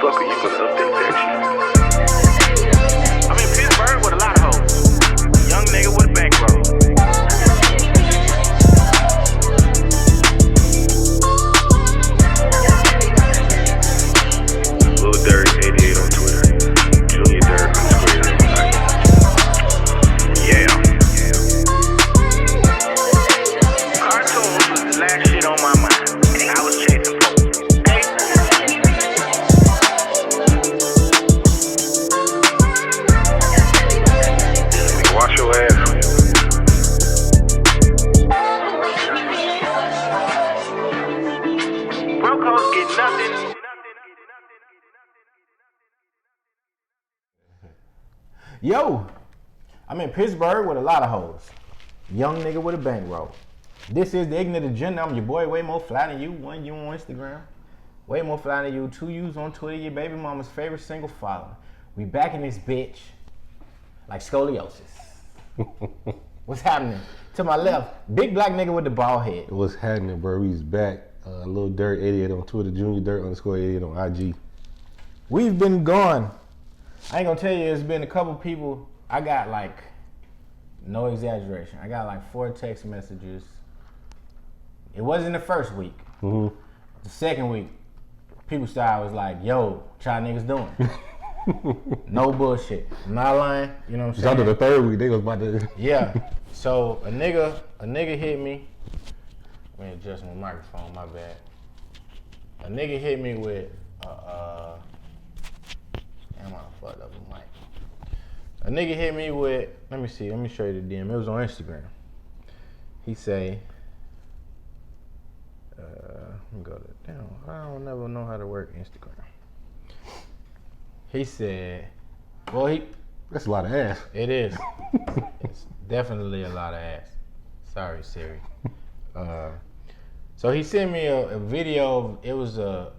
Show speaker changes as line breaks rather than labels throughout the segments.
fuck are you gonna update that shit?
I'm in Pittsburgh with a lot of hoes. Young nigga with a bankroll.
Lil Dirt 88 on Twitter. Junior Dirt _ Yeah.
Cartoons was the last shit on my mind. I was chasing folks. Okay?
Nigga, wash your ass.
Broke hoes get nothing.
Yo, I'm in Pittsburgh with a lot of hoes. Young nigga with a bankroll. This is the Ignant Agenda. I'm your boy, way more fly than you. 1 U on Instagram. Way more fly than you. 2 U's on Twitter. Your baby mama's favorite single follower. We back in this bitch like scoliosis. What's happening? To my left, big black nigga with the bald head.
What's happening, bro? We's back. Lil Dirt 88 on Twitter, Junior Dirt _88 on IG.
We've been gone. I ain't gonna tell you, it's been a couple people. I got like, no exaggeration, I got like 4 text messages. It wasn't the first week.
Mm-hmm.
The second week, people was like, yo, what y'all niggas doing? No bullshit. I'm not lying, you know what I'm saying?
After the third week, they was about to...
Yeah. So a nigga hit me. Let me adjust my microphone, my bad. A nigga hit me with damn, I fucked up the mic. A nigga hit me with, let me show you the DM. It was on Instagram. He say, let me go to, damn, I don't never know how to work Instagram. He said, well,
That's a lot of ass.
it is. It's definitely a lot of ass. Sorry, Siri. So he sent me a video. It was a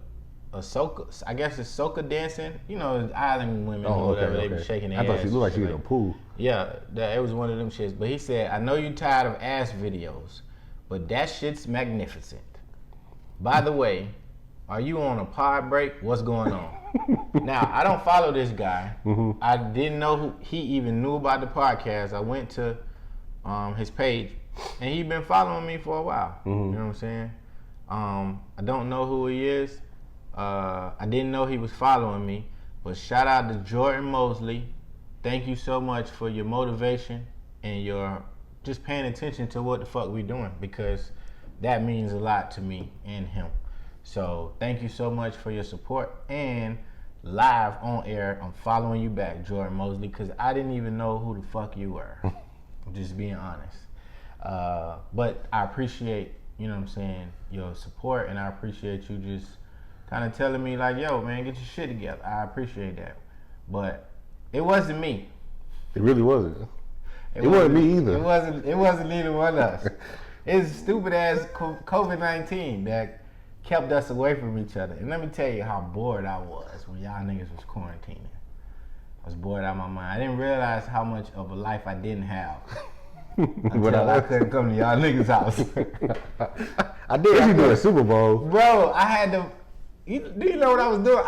soca. I guess it's soca dancing. You know, island women or whatever. They be shaking their ass.
I thought she looked like she was in a pool.
Yeah, it was one of them shits. But he said, I know you tired of ass videos, but that shit's magnificent. By the way, are you on a pod break? What's going on? Now, I don't follow this guy.
Mm-hmm.
I didn't know he even knew about the podcast. I went to his page, and he'd been following me for a while.
Mm-hmm.
You know what I'm saying? I don't know who he is. I didn't know he was following me, but shout out to Jordan Mosley. Thank you so much for your motivation and your just paying attention to what the fuck we doing, because that means a lot to me and him. So thank you so much for your support, and live on air, I'm following you back, Jordan Mosley, because I didn't even know who the fuck you were. I'm just being honest. But I appreciate, you know what I'm saying, your support, and I appreciate you just kind of telling me like, yo, man, get your shit together. I appreciate that. But it wasn't me.
It really wasn't. It wasn't me either.
It wasn't either one of us. It's stupid ass COVID-19 that kept us away from each other. And let me tell you how bored I was when y'all niggas was quarantining. I was bored out of my mind. I didn't realize how much of a life I didn't have until I couldn't come to y'all niggas' house.
I did. You doing a Super Bowl.
Bro, I had to. Do you know what I was doing?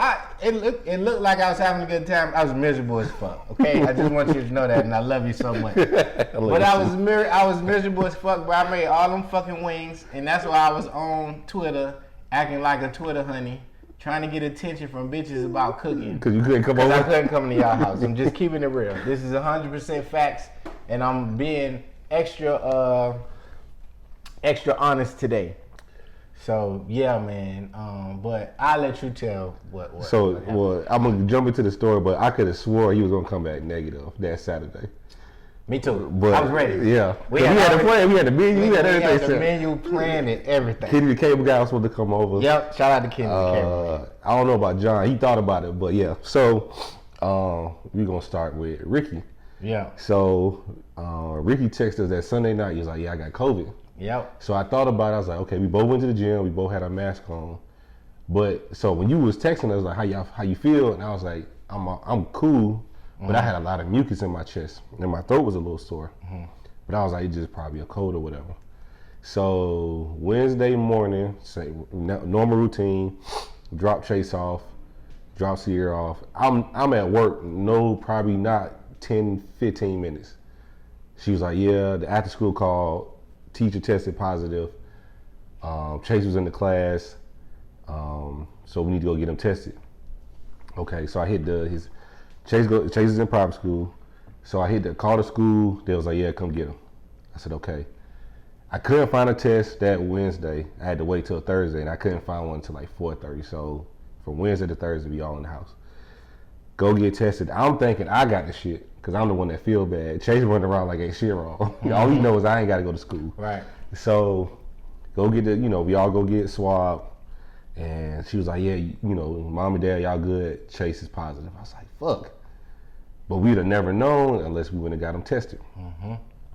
It looked like I was having a good time. I was miserable as fuck. Okay, I just want you to know that, and I love you so much. But I was miserable as fuck. But I made all them fucking wings, and that's why I was on Twitter acting like a Twitter honey, trying to get attention from bitches about cooking.
Because you couldn't come over?
I couldn't come to y'all house. I'm just keeping it real. This is 100% facts, and I'm being extra honest today. So yeah, man. But I'll let you tell what
well, I'm gonna jump into the story, but I could have swore he was gonna come back negative that Saturday.
Me too.
But
I was ready.
Yeah,
we
had the plan. We had the menu. We had everything.
We had the menu planned and everything.
Kenny the cable guy was supposed to come over.
Yep. Shout out to Kenny the cable guy.
I don't know about John. He thought about it, but yeah. So we're gonna start with Ricky.
Yeah.
So Ricky texted us that Sunday night. He was like, "Yeah, I got COVID."
Yep.
So I thought about it. I was like, "Okay, we both went to the gym. We both had our mask on." But so when you was texting us like, "How you feel?" and I was like, "I'm cool." But I had a lot of mucus in my chest, and my throat was a little sore. Mm-hmm. But I was like, it's just probably a cold or whatever. So Wednesday morning, normal routine, drop Chase off, Drop Sierra off. I'm at work. No, probably not 10, 15 minutes. She was like, yeah, the after school call, teacher tested positive. Chase was in the class, so we need to go get him tested. Okay, so I hit Chase is in private school, so I hit call the school. They was like, yeah, come get him. I said, okay. I couldn't find a test that Wednesday. I had to wait till Thursday, and I couldn't find one until like 4:30. So from Wednesday to Thursday, we all in the house. Go get tested. I'm thinking I got the shit because I'm the one that feel bad. Chase running around like ain't shit wrong. All he knows is I ain't got to go to school.
Right.
So go get we all go get swabbed. And she was like, yeah, mom and dad, y'all good. Chase is positive. I was like, fuck. But we'd have never known unless we went and got him tested. Mm-hmm.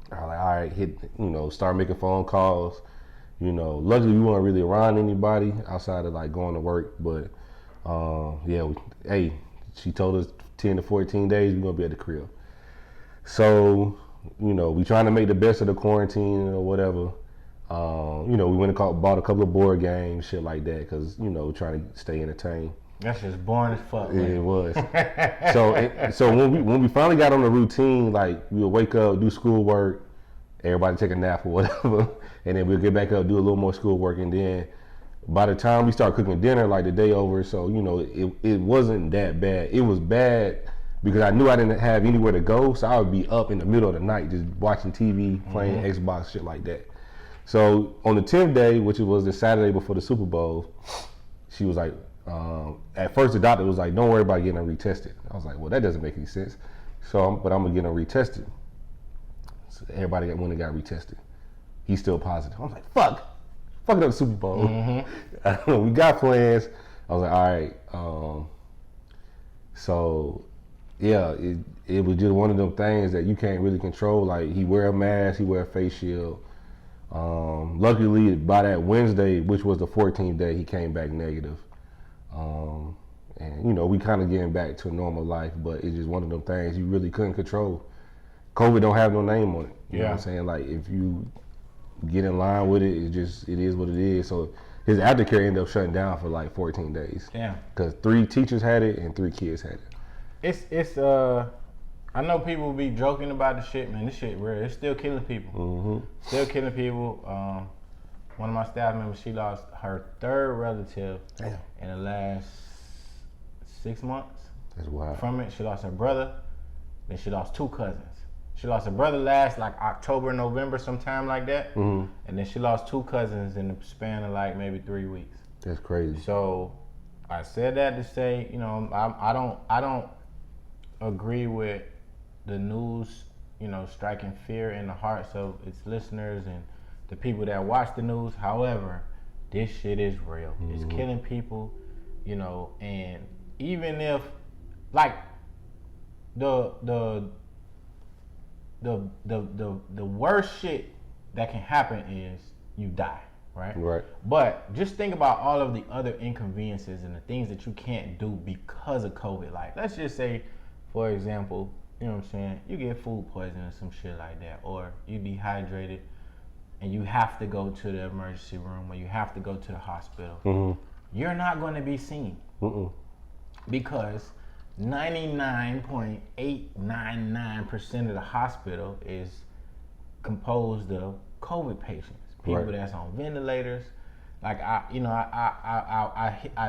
I was like, all right, start making phone calls. Luckily we weren't really around anybody outside of like going to work. But she told us 10 to 14 days we're gonna be at the crib. So, we trying to make the best of the quarantine or whatever. We went and bought a couple of board games, shit like that, because, trying to stay entertained.
That's just boring as fuck.
Yeah, it was. So when we finally got on the routine, like we would wake up, do schoolwork, everybody take a nap or whatever, and then we'll get back up, do a little more schoolwork, and then by the time we start cooking dinner, like the day over, so it wasn't that bad. It was bad because I knew I didn't have anywhere to go, so I would be up in the middle of the night just watching TV, playing Xbox, shit like that. So on the 10th day, which was the Saturday before the Super Bowl, she was like, at first the doctor was like, don't worry about getting them retested. I was like, well, that doesn't make any sense. But I'm gonna get them retested. So everybody went and got retested. He's still positive. I was like, fuck it up the Super Bowl. Mm-hmm. We got plans. I was like, all right. So yeah, it was just one of them things that you can't really control. Like he wear a mask, he wear a face shield. Luckily by that Wednesday, which was the 14th day, he came back negative. And we kind of getting back to normal life, but it's just one of them things you really couldn't control. COVID don't have no name on it. You know what I'm saying? Like if you get in line with it, it is what it is. So his aftercare ended up shutting down for like 14 days.
Damn.
Because 3 teachers had it and 3 kids had it.
It's I know people be joking about the shit, man. This shit real. It's still killing people. Mm-hmm. Still killing people. One of my staff members, she lost her 3rd relative in the last 6 months.
That's wild.
From it, she lost her brother. Then she lost 2 cousins. She lost her brother last like October, November, sometime like that. Mm-hmm. And then she lost 2 cousins in the span of like maybe 3 weeks.
That's crazy.
So I said that to say, I don't agree with the news, striking fear in the hearts of its listeners and the people that watch the news. However, this shit is real. Mm-hmm. It's killing people, and even if like the worst shit that can happen is you die, right?
Right.
But just think about all of the other inconveniences and the things that you can't do because of COVID. Like, let's just say, for example, you get food poisoning or some shit like that, or you dehydrated and you have to go to the emergency room or you have to go to the hospital. Mm-hmm. You're not going to be seen. Mm-mm. Because 99.899% of the hospital is composed of COVID patients, people that's on ventilators. Like I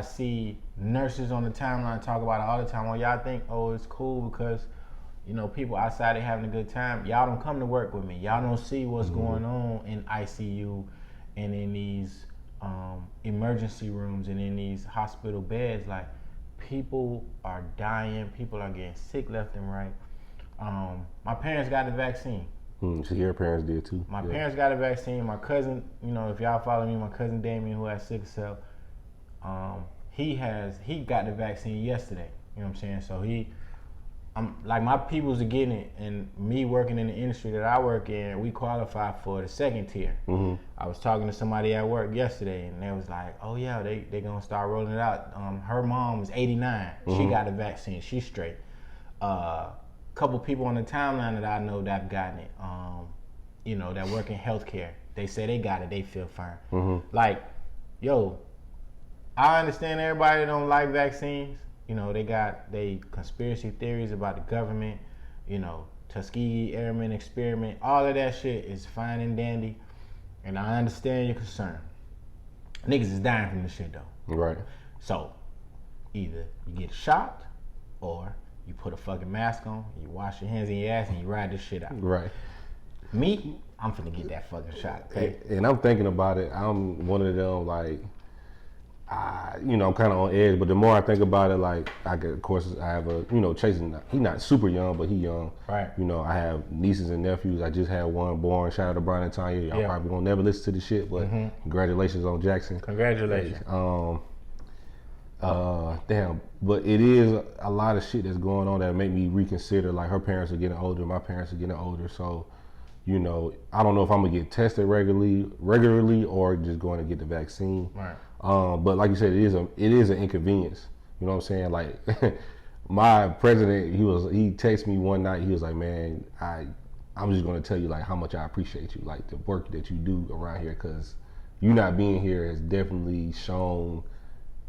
see nurses on the timeline talk about it all the time. Well, y'all think, it's cool because people outside are having a good time. Y'all don't come to work with me. Y'all don't see what's going on in ICU and in these emergency rooms and in these hospital beds. Like, people are dying. People are getting sick left and right. My parents got the vaccine.
So your parents did too.
My parents got a vaccine. My cousin, if y'all follow me, my cousin Damien, who has sickle cell, he got the vaccine yesterday. You know what I'm saying? So I'm like, my peoples are getting it, and me working in the industry that I work in, we qualify for the 2nd tier. Mm-hmm. I was talking to somebody at work yesterday, and they was like, "Oh yeah, they gonna start rolling it out." Her mom is 89. Mm-hmm. She got the vaccine. She's straight. Couple people on the timeline that I know that have gotten it, that work in healthcare. They say they got it. They feel fine. Mm-hmm. Like, I understand everybody don't like vaccines. You know, they got conspiracy theories about the government, you know, Tuskegee Airmen experiment. All of that shit is fine and dandy, and I understand your concern. Niggas is dying from this shit though.
Right.
So either you get shot, or you put a fucking mask on, you wash your hands in your ass, and you ride this shit out.
Right.
Me, I'm finna get that fucking shot. Okay.
And I'm thinking about it. I'm one of them like, you know, I'm kind of on edge. But the more I think about it, like of course, I have a, you know, Chase. He's not super young, but he young.
Right.
You know, I have nieces and nephews. I just had one born. Shout out to Brian and Tanya. Y'all probably gonna never listen to the shit, but congratulations on Jackson.
Congratulations.
Damn, but it is a lot of shit that's going on that make me reconsider. Like her parents are getting older, my parents are getting older, so you know, I don't know if I'm gonna get tested regularly, or just going to get the vaccine.
Right.
But like you said, it is an inconvenience. You know what I'm saying? Like my president, he texted me one night. He was like, "Man, I'm just gonna tell you like how much I appreciate you, like the work that you do around here, because you not being here has definitely shown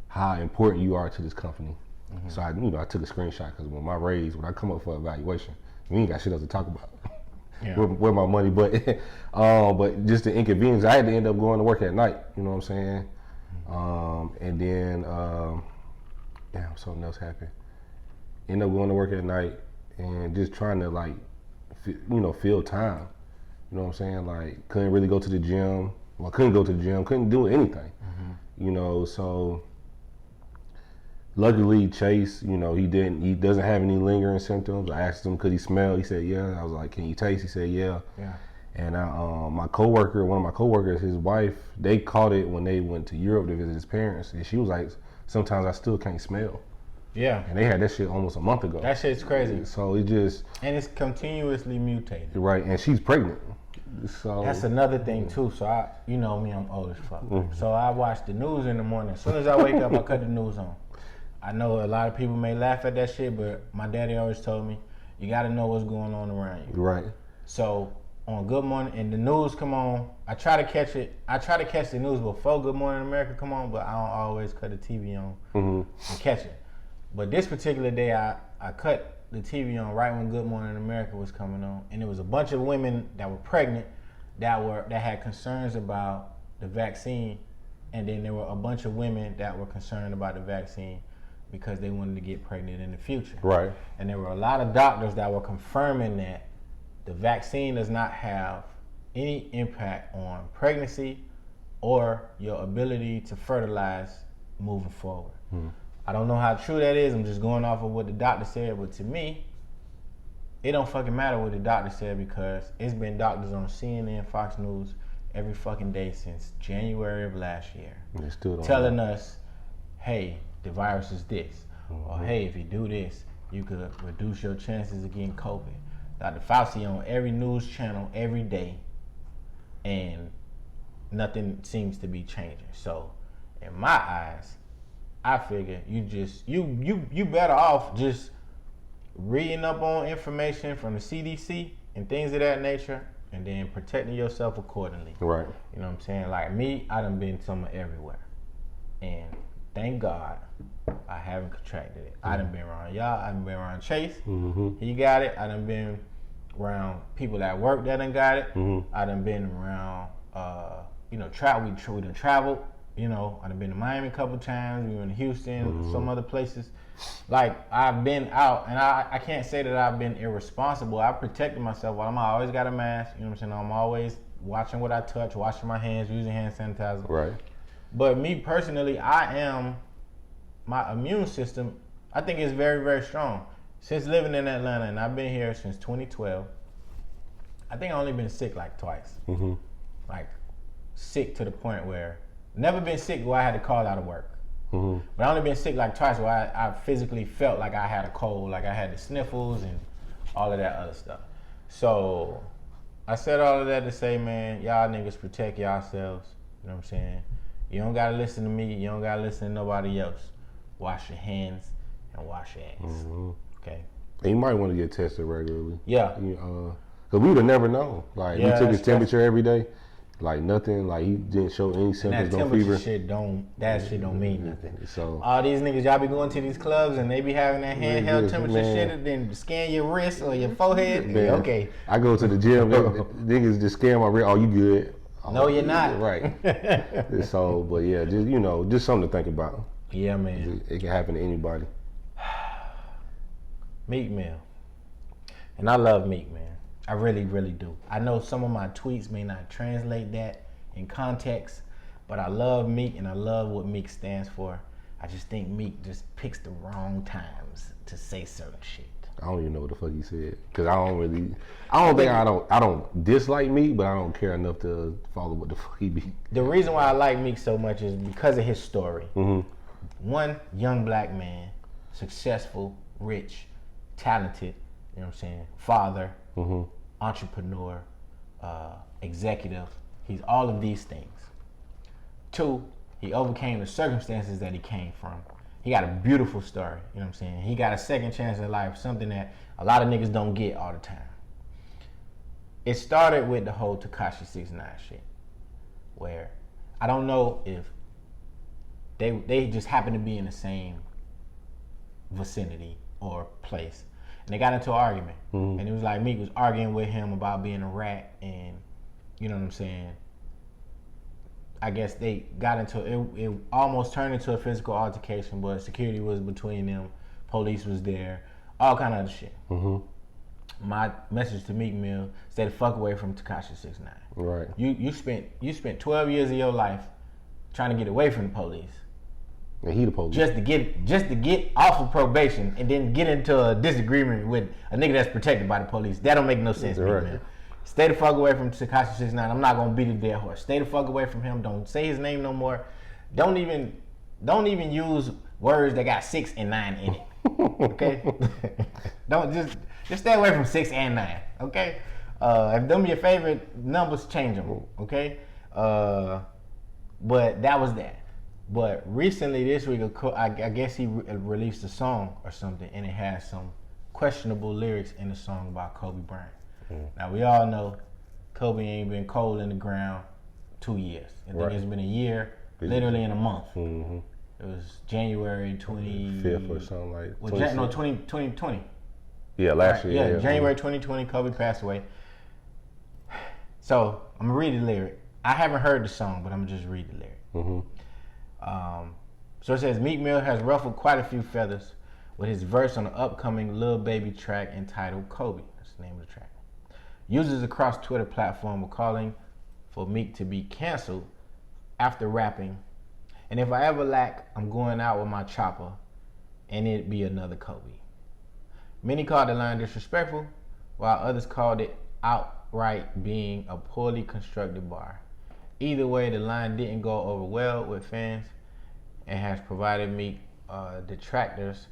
how important you are to this company." So I took a screenshot, because when I come up for evaluation, we ain't got shit else to talk about.
Yeah.
Where my money, but just the inconvenience. I had to end up going to work at night. You know what I'm saying? And then damn, something else happened. End up going to work at night and just trying to like, fill time. You know what I'm saying? Like couldn't really go to the gym. Well, couldn't go to the gym. Couldn't do anything. You know, so. Luckily, Chase, you know, he doesn't have any lingering symptoms. I asked him, could he smell? He said, yeah. I was like, can you taste? He said, yeah.
Yeah.
And one of my coworkers, his wife, they caught it when they went to Europe to visit his parents. And she was like, sometimes I still can't smell.
Yeah.
And they had that shit almost a month ago.
That shit's crazy.
So it just.
And it's continuously mutated.
Right. And she's pregnant. So
that's another thing too. So you know me, I'm old as fuck. So I watch the news in the morning. As soon as I wake up, I cut the news on. I know a lot of people may laugh at that shit, but my daddy always told me, you gotta know what's going on around you.
Right.
So on Good Morning, and the news come on, I try to catch it. I try to catch the news before Good Morning America come on, but I don't always cut the TV on and catch it. But this particular day, I cut the TV on right when Good Morning America was coming on, and there was a bunch of women that were pregnant that had concerns about the vaccine, and then there were a bunch of women that were concerned about the vaccine because they wanted to get pregnant in the future.
Right.
And there were a lot of doctors that were confirming that the vaccine does not have any impact on pregnancy or your ability to fertilize moving forward. I don't know how true that is. I'm just going off of what the doctor said, but to me, it don't fucking matter what the doctor said, because it's been doctors on CNN, Fox News every fucking day since January of last year telling us, hey, the virus is this. Or hey, if you do this, you could reduce your chances of getting COVID. Dr. Fauci on every news channel every day, and nothing seems to be changing. So in my eyes, I figure you better off just reading up on information from the CDC and things of that nature, and then protecting yourself accordingly.
Right.
You know what I'm saying? Like me, I done been somewhere everywhere, and thank God I haven't contracted it. I done been around y'all. I done been around Chase. He got it. I done been around people at work that done got it. I done been around, we done traveled. You know, I done been to Miami a couple times. We were in Houston, some other places. Like, I've been out, and I can't say that I've been irresponsible. I protected myself. I always got a mask. You know what I'm saying? I'm always watching what I touch, washing my hands, using hand sanitizer.
Right.
But me personally, my immune system, I think is very, very strong. Since living in Atlanta, and I've been here since 2012, I think I've only been sick like twice. Like, sick to the point where, never been sick where I had to call out of work. But I only been sick like twice where I physically felt like I had a cold, like I had the sniffles and all of that other stuff. So, I said all of that to say, man, y'all niggas protect yourselves. You know what I'm saying? You don't gotta listen to me. You don't gotta listen to nobody else. Wash your hands and wash your ass. Okay.
And you might want to get tested regularly.
Yeah.
Because we would have never known. Like, we took his temperature every day. Like nothing. Like he didn't show any
And
symptoms,
that
no
temperature
fever.
shit don't mean nothing.
So
All these niggas, y'all be going to these clubs and they be having that handheld
Yes,
temperature
man.
shit and then scan your wrist or your forehead.
man,
Yeah, okay.
I go to the gym. Niggas just scan my wrist. Oh, you good? Oh,
No, you're not.
Right. So, but yeah, just just something to think about.
Yeah, man.
It can happen to anybody.
Meek Mill. And I love Meek, man. I really, really do. I know some of my tweets may not translate that in context, but I love Meek and I love what Meek stands for. I just think Meek just picks the wrong times to say certain shit.
I don't even know what the fuck he said because I don't dislike Meek, but I don't care enough to follow what the fuck he be.
The reason why I like Meek so much is because of his story.
Mm-hmm.
One young black man, successful, rich, talented, you know what I'm saying, father,
Mm-hmm.
entrepreneur, executive. He's all of these things. Two, he overcame the circumstances that he came from. He got a beautiful story, you know what I'm saying? He got a second chance in life, something that a lot of niggas don't get all the time. It started with the whole Tekashi 6ix9ine shit, where I don't know if they just happened to be in the same vicinity or place. And they got into an argument.
Mm-hmm.
And it was like Meek was arguing with him about being a rat and, you know what I'm saying? I guess they got into it almost turned into a physical altercation, but security was between them, police was there, all kind of other shit.
Mm-hmm.
My message to Meek Mill: stay the fuck away from Tekashi 6ix9ine.
Right.
You spent 12 years of your life trying to get away from the police.
And he the police.
Just to get off of probation and then get into a disagreement with a nigga that's protected by the police. That don't make no sense,
Right.
man. Stay the fuck away from Tekashi 6ix9ine. I'm not gonna beat a dead horse. Stay the fuck away from him. Don't say his name no more. Don't even use words that got 6 and 9 in it. Okay? Don't just stay away from 6 and 9. Okay? If them your favorite numbers, change them. Okay? But that was that. But recently this week, I guess he released a song or something, and it has some questionable lyrics in the song about Kobe Bryant. Now we all know Kobe ain't been cold in the ground 2 years. I think it's been a year, literally in a month.
Mm-hmm.
It was January
5th or something like.
Well, 2020.
Yeah, last
Right,
year.
yeah, January 2020, Kobe passed away. So I'm gonna read the lyric. I haven't heard the song, but I'm gonna just read the lyric.
Mm-hmm.
So it says, Meek Mill has ruffled quite a few feathers with his verse on the upcoming Lil Baby track entitled Kobe. That's the name of the track. Users across Twitter platform were calling for Meek to be canceled after rapping, and if I ever lack, I'm going out with my chopper, and it'd be another Kobe. Many called the line disrespectful, while others called it outright being a poorly constructed bar. Either way, the line didn't go over well with fans and has provided Meek detractors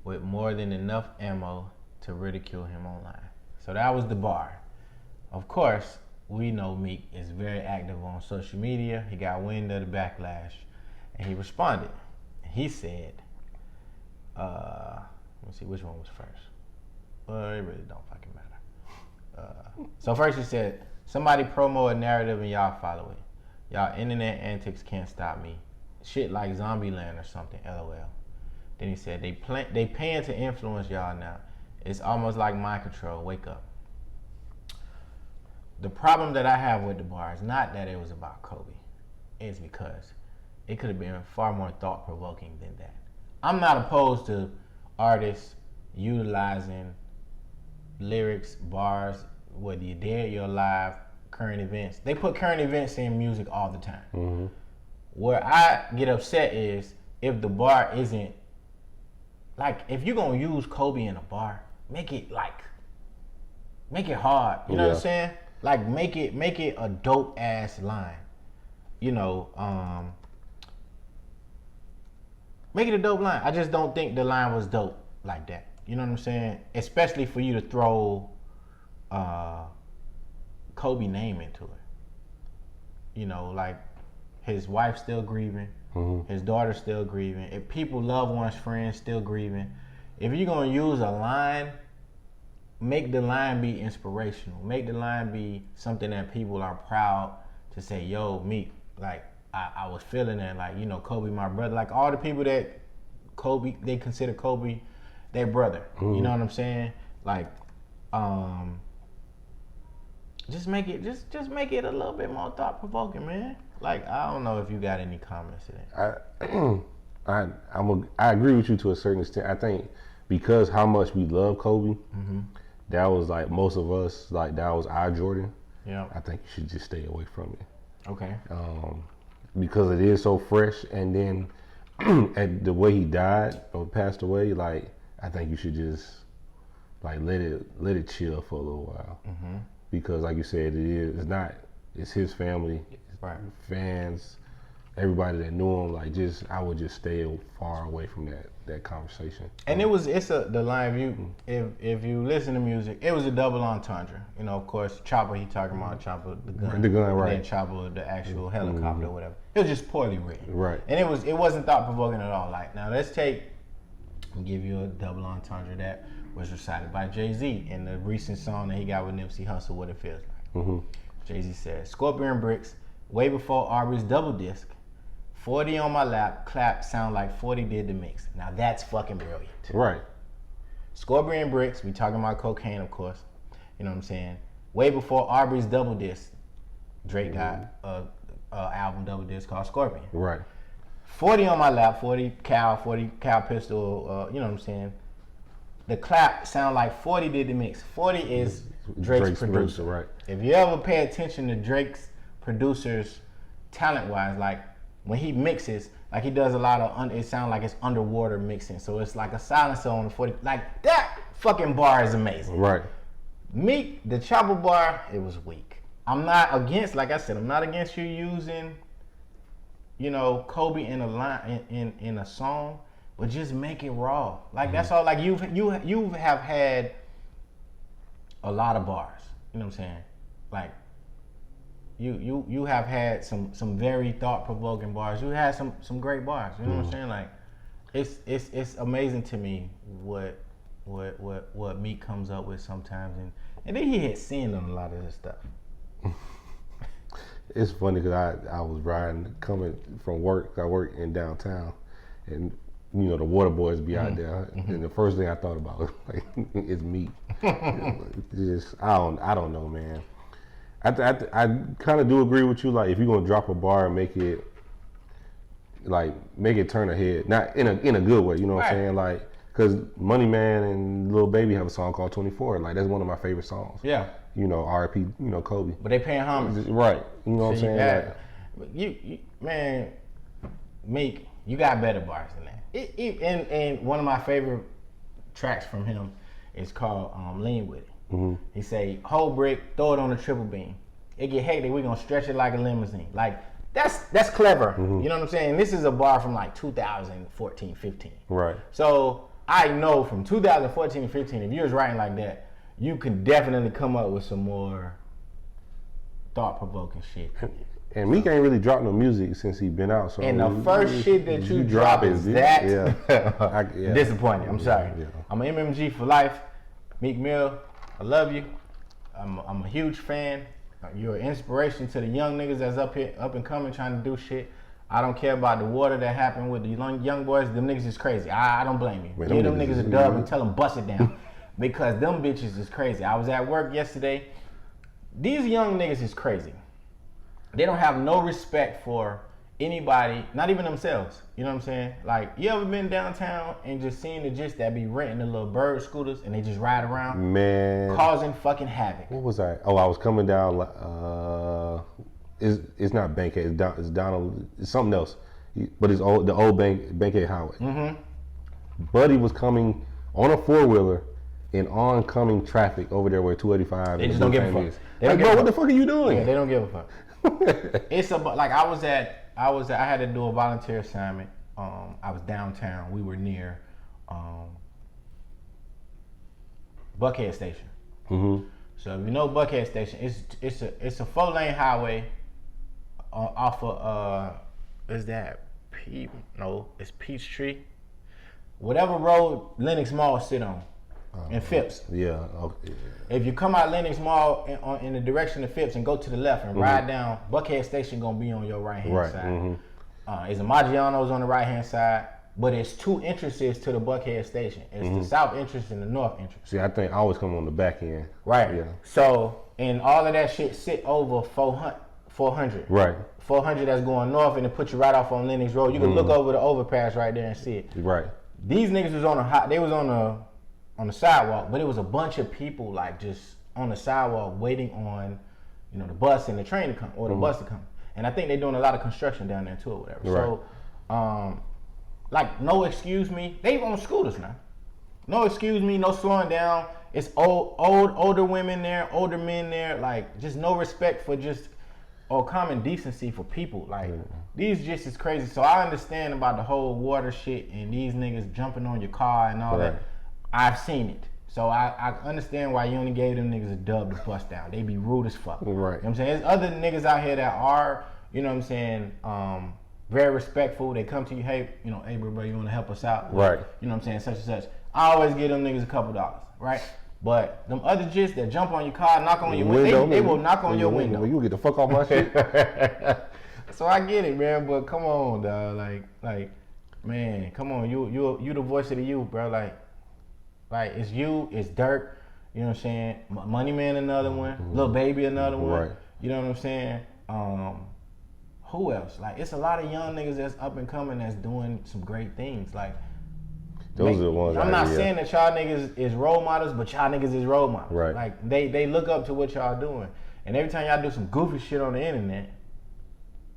with more than enough ammo to ridicule him online. So that was the bar. Of course, we know Meek is very active on social media. He got wind of the backlash and he responded. He said, let's see which one was first. Well, it really don't fucking matter. So first he said, somebody promo a narrative and y'all follow it. Y'all internet antics can't stop me. Shit like Zombieland or something, LOL. Then he said, they paying to influence y'all now. It's almost like mind control. Wake up. The problem that I have with the bar is not that it was about Kobe. It's because it could have been far more thought-provoking than that. I'm not opposed to artists utilizing lyrics, bars, whether you're dead, you're alive, current events. They put current events in music all the time.
Mm-hmm.
Where I get upset is if the bar isn't, like, if you're gonna use Kobe in a bar, make it hard. You know what I'm saying? Like, make it a dope ass line. You know, make it a dope line. I just don't think the line was dope like that. You know what I'm saying? Especially for you to throw Kobe name into it. You know, like, his wife still grieving, his daughter still grieving. If people, loved ones, friends still grieving. If you're gonna use a line, make the line be inspirational. Make the line be something that people are proud to say, yo, Meek, like I was feeling that, like, you know, Kobe, my brother, like all the people that Kobe, they consider Kobe their brother. You know what I'm saying? Like, just make it a little bit more thought provoking, man. Like, I don't know if you got any comments to that.
I agree with you to a certain extent. I think because how much we love Kobe, that was like most of us, like that was our Jordan.
Yeah.
I think you should just stay away from it.
Okay.
Because it is so fresh, and then at the way he died or passed away, like I think you should just like let it chill for a little while. Because like you said, it's his family,
Right.
fans, everybody that knew him. Like I would just stay far away from that conversation.
And the line, if you listen to music, it was a double entendre. You know, of course, Chopper, he talking about Chopper, the gun,
right.
And then Chopper, the actual helicopter or whatever. It was just poorly written.
Right.
And it wasn't thought provoking at all. Like, now let's give you a double entendre that was recited by Jay-Z in the recent song that he got with Nipsey Hussle, What It Feels Like. Jay-Z said, Scorpion Bricks, way before Aubrey's double disc, 40 on my lap, clap, sound like 40 did the mix. Now that's fucking brilliant.
Right.
Scorpion Bricks, we talking about cocaine, of course. You know what I'm saying? Way before Aubrey's double disc, Drake got a album double disc called Scorpion.
Right.
40 on my lap, 40 cal pistol, you know what I'm saying? The clap sound like 40 did the mix. 40 is Drake's producer.
Right.
If you ever pay attention to Drake's producers, talent-wise, like when he mixes, like he does a lot of, it sounds like it's underwater mixing. So it's like a silencer on the 40. Like that fucking bar is amazing.
Right.
Meek, the Chopper bar, it was weak. I'm not against, like I said, I'm not against you using, you know, Kobe in a line in a song, but just make it raw. Like that's all. Like you have had a lot of bars. You know what I'm saying? Like you have had some very thought provoking bars. You had some great bars. You know what I'm saying? Like it's amazing to me what Meek comes up with sometimes, and then he hit sin on a lot of this stuff.
It's funny because I was coming from work. I work in downtown, and you know the water boys be out there, and the first thing I thought about was like is Meek. Just I don't know, man. I kind of do agree with you. Like if you're gonna drop a bar and make it turn a head, not in a good way. You know what I'm saying? Like because Money Man and Lil Baby have a song called 24. Like that's one of my favorite songs.
Yeah.
You know, R.I.P. You know, Kobe.
But they paying homage.
Right. You know what I'm saying?
You man, Meek, you got better bars than that. And one of my favorite tracks from him is called Lean With It. He say, hold brick, throw it on the triple beam. It get hectic, we gonna stretch it like a limousine. Like, that's clever. You know what I'm saying? This is a bar from like 2014, 15.
Right.
So I know from 2014 15, if you was writing like that, you could definitely come up with some more thought-provoking shit.
And Meek ain't really dropped no music since he been out. So
and the first shit that you drop is that. Disappointing. I'm sorry. Yeah. I'm an MMG for life. Meek Mill, I love you. I'm a huge fan. You're an inspiration to the young niggas that's up and coming trying to do shit. I don't care about the water that happened with the young boys. Them niggas is crazy. I don't blame you.
Man,
Give them niggas a dub and tell them bust it down. Because them bitches is crazy. I was at work yesterday. These young niggas is crazy. They don't have no respect for anybody, not even themselves. You know what I'm saying? Like, you ever been downtown and just seen the gist that be renting the little bird scooters and they just ride around?
Man.
Causing fucking havoc.
What was I? Oh, I was coming down, it's not Bankhead, it's Donald, it's something else. But it's the old Bankhead Highway. Buddy was coming on a four-wheeler in oncoming traffic over there where 285.
They just don't give a fuck.
Like, bro, what the fuck are you doing?
Yeah, they don't give a fuck. It's like I had to do a volunteer assignment. I was downtown. We were near Buckhead Station. So if you know Buckhead Station, it's a 4-lane highway off of is that it's Peachtree. Whatever road Lenox Mall sit on. and Phipps.
Yeah. Okay.
If you come out Lenox Mall in the direction of Phipps and go to the left and ride down, Buckhead Station gonna be on your right hand side. It's a Maggiano's on the right hand side, but it's two entrances to the Buckhead Station. It's the south entrance and the north entrance.
See, I think I always come on the back end.
Right.
Yeah.
So, and all of that shit sit over 400.
Right.
400 that's going north, and it put you right off on Lenox Road. You can look over the overpass right there and see it.
Right.
These niggas was on the sidewalk, but it was a bunch of people like just on the sidewalk waiting on, the bus and the train to come or the bus to come. And I think they're doing a lot of construction down there too or whatever.
Right.
So, like no excuse me. They on scooters now. No excuse me, no slowing down. It's older women there, older men there. Like just no respect for just or common decency for people. Like these just is crazy. So I understand about the whole water shit and these niggas jumping on your car and all that. I've seen it. So I understand why you only gave them niggas a dub to bust down. They be rude as fuck.
Right.
You know what I'm saying? There's other niggas out here that are, very respectful. They come to you, hey, hey bro, you wanna help us out?
Right.
You know what I'm saying? Such and such. I always give them niggas a couple dollars, right? But them other jits that jump on your car, knock on your window, they will knock on your window.
You get the fuck off my shit.
So I get it, man, but come on, dog. Like, man, come on. You the voice of the youth, bro. Like it's you, it's Dirk, you know what I'm saying? Money Man another one, Lil Baby another one.
Right.
You know what I'm saying? Who else? Like it's a lot of young niggas that's up and coming that's doing some great things. Like
those are the ones.
I'm not saying that y'all niggas is role models, but y'all niggas is role models.
Right.
Like they look up to what y'all doing. And every time y'all do some goofy shit on the internet,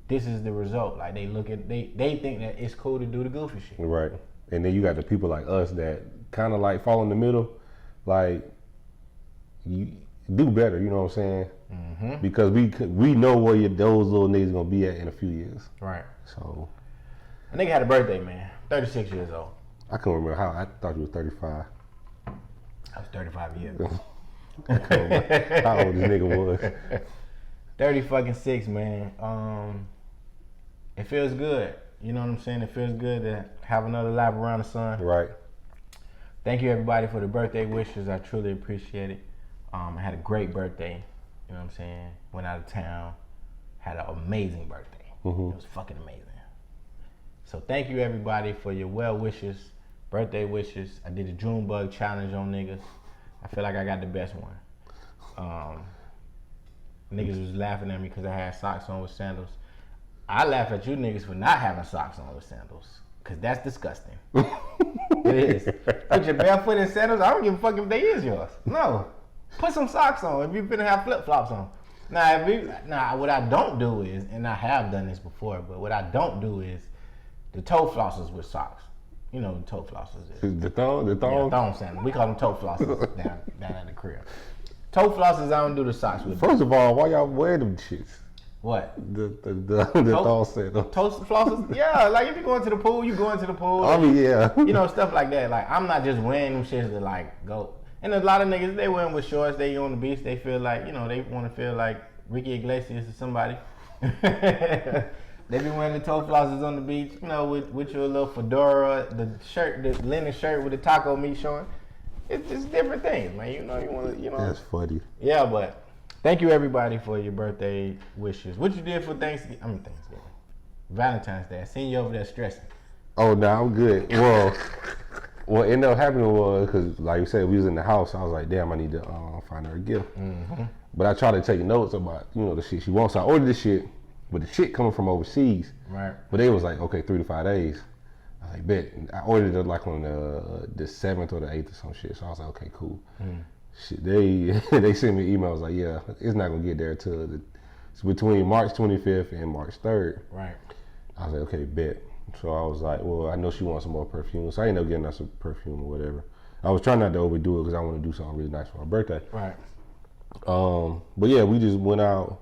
this is the result. Like they think that it's cool to do the goofy shit.
Right. And then you got the people like us that kind of like fall in the middle. Like you do better, you know what I'm saying? Because we know where those little niggas gonna be at in a few years.
Right.
So
a nigga had a birthday, man. 36 years old.
I can't remember how. I thought you was 35.
I was 35 years.
I can't remember how old this nigga was.
36, man. It feels good. You know what I'm saying? It feels good to have another lap around the sun.
Right.
Thank you everybody for the birthday wishes. I truly appreciate it. I had a great birthday. You know what I'm saying? Went out of town. Had an amazing birthday. It was fucking amazing. So thank you everybody for your well wishes, birthday wishes. I did a June bug challenge on niggas. I feel like I got the best one. Niggas was laughing at me because I had socks on with sandals. I laugh at you niggas for not having socks on with sandals. Cause that's disgusting. It is. Put your barefoot in sandals. I don't give a fuck if they is yours. No. Put some socks on if you finna have flip flops on. Now, what I don't do is, and I have done this before, but what I don't do is the toe flossers with socks. You know what toe flossers is.
The thong?
Yeah, thong sandals. We call them toe flossers down at the crib. Toe flossers, I don't do the socks with.
First of all, why y'all wear them shits?
What?
The thong sandals.
Toe flossers? Yeah, like if you go into the pool, you go into the pool.
I mean, yeah.
You know, stuff like that. Like, I'm not just wearing them shits to like go. And a lot of niggas, they wear them with shorts. They on the beach. They feel like, they want to feel like Ricky Iglesias or somebody. They be wearing the toe flossers on the beach, with your little fedora, the shirt, the linen shirt with the taco meat showing. It's just different things, man. You want to,
That's funny.
Yeah, but thank you everybody for your birthday wishes. What you did for Thanksgiving? Valentine's Day. I seen you over there stressing.
Oh, no, I'm good. Well, what ended up happening was, because like you said, we was in the house. I was like, damn, I need to find her a gift. But I tried to take notes about, the shit she wants. So I ordered this shit, but the shit coming from overseas.
Right.
But they was like, okay, 3 to 5 days. I was like, bet. I ordered it like on the 7th or the 8th or some shit. So I was like, okay, cool. Shit, they sent me emails like, yeah, it's not gonna get there till it's between March 25th and March 3rd.
Right.
I was like, okay, bet. So I was like, well, I know she wants some more perfume. So I ended up getting her some perfume or whatever. I was trying not to overdo it because I want to do something really nice for her birthday.
Right.
But yeah, we just went out.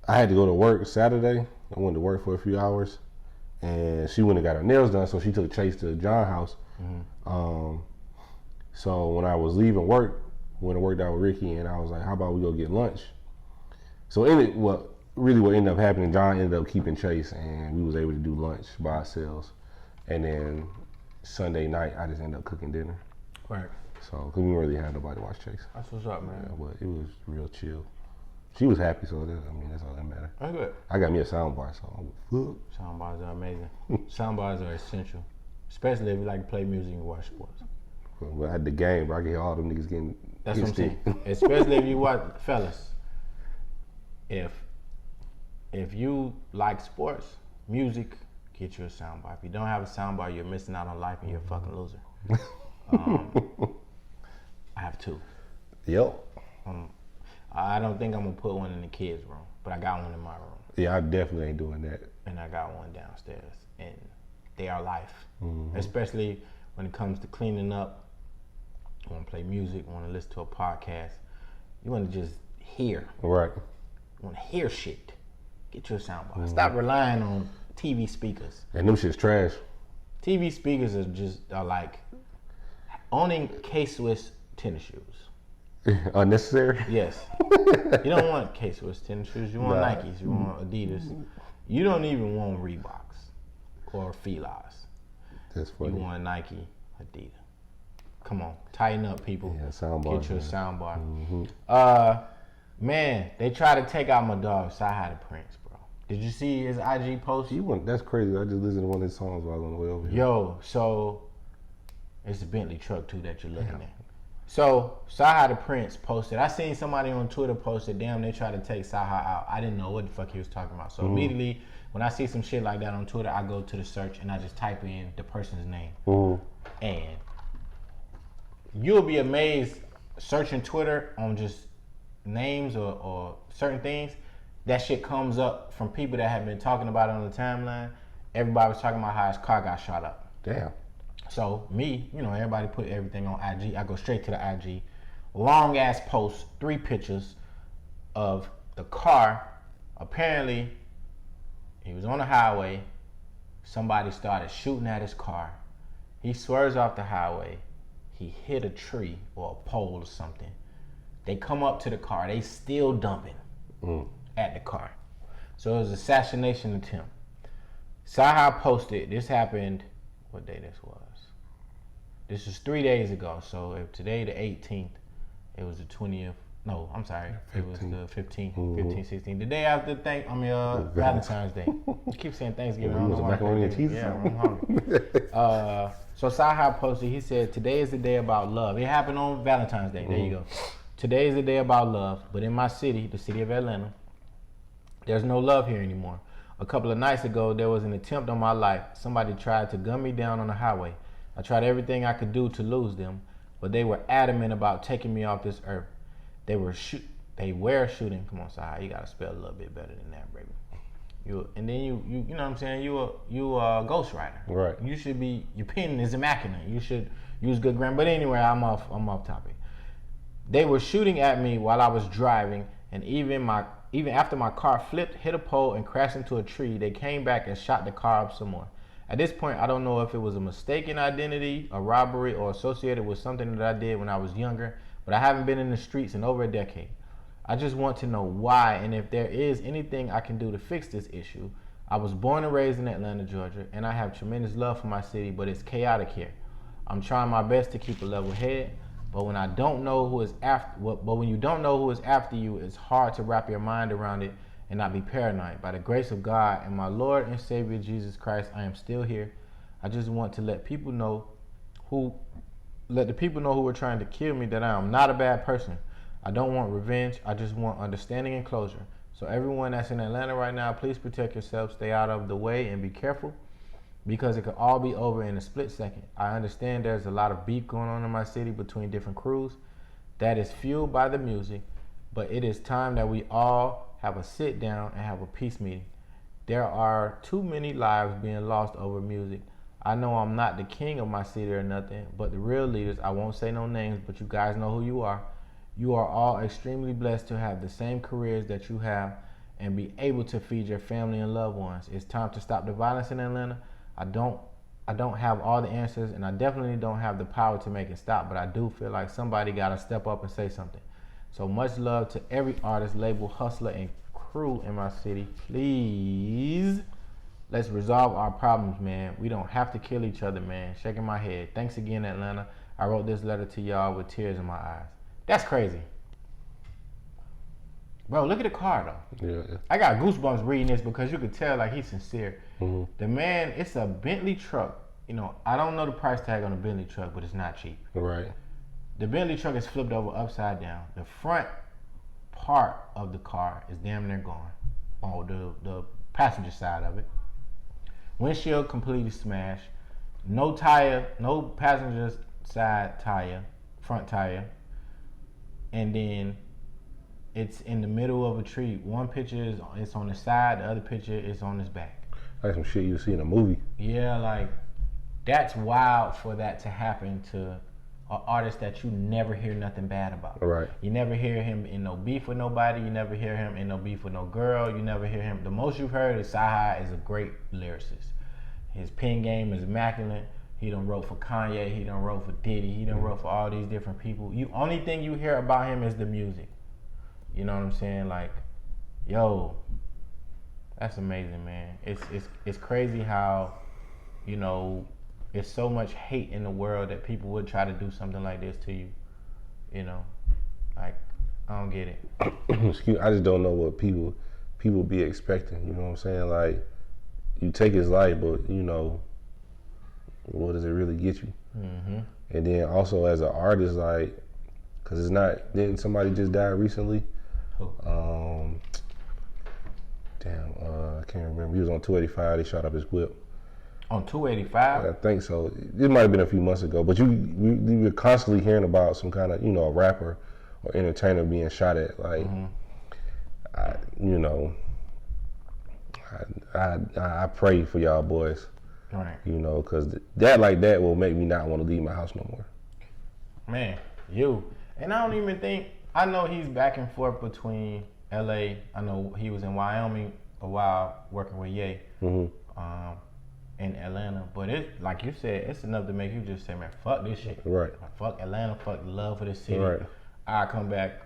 I had to go to work Saturday. I went to work for a few hours. And she went and got her nails done, so she took Chase to John's house. So when I was leaving work, went and worked out with Ricky, and I was like, how about we go get lunch? So what ended up happening, John ended up keeping Chase, and we was able to do lunch by ourselves. And then Sunday night, I just ended up cooking dinner.
Right.
So, cause we didn't really have nobody to watch Chase.
That's what's up, man.
Yeah, but it was real chill. She was happy, so that's all that matters.
That's good.
I got me a soundbar, so I'm good.
Soundbars are amazing. Soundbars are essential, especially if you like to play music and watch sports.
But I had the game, bro. I can hear all them niggas getting.
That's what I'm saying. Especially if you watch, fellas. If you like sports, music, get you a soundbar. If you don't have a soundbar, you're missing out on life and you're a fucking loser. I have two.
Yep.
I don't think I'm gonna put one in the kids' room, but I got one in my room.
Yeah, I definitely ain't doing that.
And I got one downstairs, and they are life.
Mm-hmm.
Especially when it comes to cleaning up. You want to play music, want to listen to a podcast. You want to just hear.
Right.
You want to hear shit. Get your soundbar. Mm-hmm. Stop relying on TV speakers.
And them shit's trash.
TV speakers are like owning K-Swiss tennis shoes.
Unnecessary?
Yes. You don't want K-Swiss tennis shoes. You want Nikes. You want Adidas. You don't even want Reeboks or Filas.
That's funny.
You want Nike, Adidas. Come on, tighten up, people.
Yeah, soundbar.
Get you a soundbar.
Mm-hmm.
Man, they try to take out my dog, Sci-Hi the Prince, bro. Did you see his IG post?
That's crazy. I just listened to one of his songs while I was on the way over here.
Yo, so it's a Bentley truck too that you're looking at. So Sci-Hi the Prince posted. I seen somebody on Twitter posted, damn, they tried to take Sci-Hi out. I didn't know what the fuck he was talking about. So immediately when I see some shit like that on Twitter, I go to the search and I just type in the person's name. And you'll be amazed searching Twitter on just names or certain things. That shit comes up from people that have been talking about it on the timeline. Everybody was talking about how his car got shot up.
Damn.
So me, everybody put everything on IG. I go straight to the IG. Long ass post, 3 pictures of the car. Apparently, he was on the highway. Somebody started shooting at his car. He swerves off the highway. He hit a tree or a pole or something. They come up to the car. They still dumping at the car. So it was an assassination attempt. Sci-Hi posted, this happened, what day this was? This was 3 days ago. So if today the 18th, it was the 20th. No, I'm sorry. 15th. It was the 15th, 15th, 16th. The day after Valentine's Day. I keep saying Thanksgiving. I don't know why. Yeah, I'm hungry. So Sci-Hi posted, he said, today is the day about love. It happened on Valentine's Day. There you go. Today is the day about love. But in my city, the city of Atlanta, there's no love here anymore. A couple of nights ago, there was an attempt on my life. Somebody tried to gun me down on the highway. I tried everything I could do to lose them, but they were adamant about taking me off this earth. They were shooting. Come on, Sci-Hi, you gotta spell a little bit better than that, baby. You know what I'm saying? You a ghostwriter.
Right.
You should be. Your pen is immaculate. You should use good grammar. But anyway, I'm off topic. They were shooting at me while I was driving, and even after my car flipped, hit a pole, and crashed into a tree, they came back and shot the car up some more. At this point, I don't know if it was a mistaken identity, a robbery, or associated with something that I did when I was younger, but I haven't been in the streets in over a decade. I just want to know why and if there is anything I can do to fix this issue. I was born and raised in Atlanta, Georgia, and I have tremendous love for my city, but it's chaotic here. I'm trying my best to keep a level head, but when you don't know who is after you, it's hard to wrap your mind around it and not be paranoid. By the grace of God and my Lord and Savior Jesus Christ, I am still here. I just want to let the people know who were trying to kill me that I am not a bad person. I don't want revenge. I just want understanding and closure. So everyone that's in Atlanta right now, please protect yourself, stay out of the way, and be careful, because it could all be over in a split second. I understand there's a lot of beef going on in my city between different crews. That is fueled by the music, but it is time that we all have a sit down and have a peace meeting. There are too many lives being lost over music. I know I'm not the king of my city or nothing, but the real leaders, I won't say no names, but you guys know who you are. You are all extremely blessed to have the same careers that you have and be able to feed your family and loved ones. It's time to stop the violence in Atlanta. I don't have all the answers, and I definitely don't have the power to make it stop, but I do feel like somebody got to step up and say something. So much love to every artist, label, hustler, and crew in my city. Please, let's resolve our problems, man. We don't have to kill each other, man. Shaking my head. Thanks again, Atlanta. I wrote this letter to y'all with tears in my eyes. That's crazy. Bro, look at the car though.
Yeah.
I got goosebumps reading this because you could tell like he's sincere.
Mm-hmm.
The man, it's a Bentley truck. You know, I don't know the price tag on a Bentley truck, but it's not cheap.
Right.
The Bentley truck is flipped over upside down. The front part of the car is damn near gone. On the passenger side of it. Windshield completely smashed. No tire, no passenger side tire, front tire. And then it's in the middle of a tree. One picture is it's on the side, the other picture is on his back.
Like some shit you see in a movie.
Yeah, like that's wild for that to happen to an artist that you never hear nothing bad about.
Right.
You never hear him in no beef with nobody. You never hear him in no beef with no girl. You never hear him. The most you've heard is Sci-Hi is a great lyricist. His pen game is immaculate. He done wrote for Kanye. He done wrote for Diddy. He done wrote for all these different people. Only thing you hear about him is the music. You know what I'm saying? Like, yo, that's amazing, man. It's crazy how, you know, there's so much hate in the world that people would try to do something like this to you. You know, like, I don't get it.
Excuse, I just don't know what people be expecting. You know what I'm saying? Like, you take his life, but you know, what does it really get you?
Mm-hmm.
And then also as an artist, like, cause it's not. Didn't somebody just die recently?
Who?
I can't remember. He was on 285. They shot up his whip.
On 285?
I think so. It might have been a few months ago, but we were constantly hearing about some kind of, you know, a rapper or entertainer being shot at. Like, I pray for y'all boys.
Right.
You know, because that like that will make me not want to leave my house no more.
Man, and I don't even think, I know he's back and forth between LA. I know he was in Wyoming a while working with Ye.
Mm-hmm.
In Atlanta, but it's like you said, it's enough to make you just say, man, fuck this shit.
Right.
Fuck Atlanta, fuck the love for this city.
Right.
I come back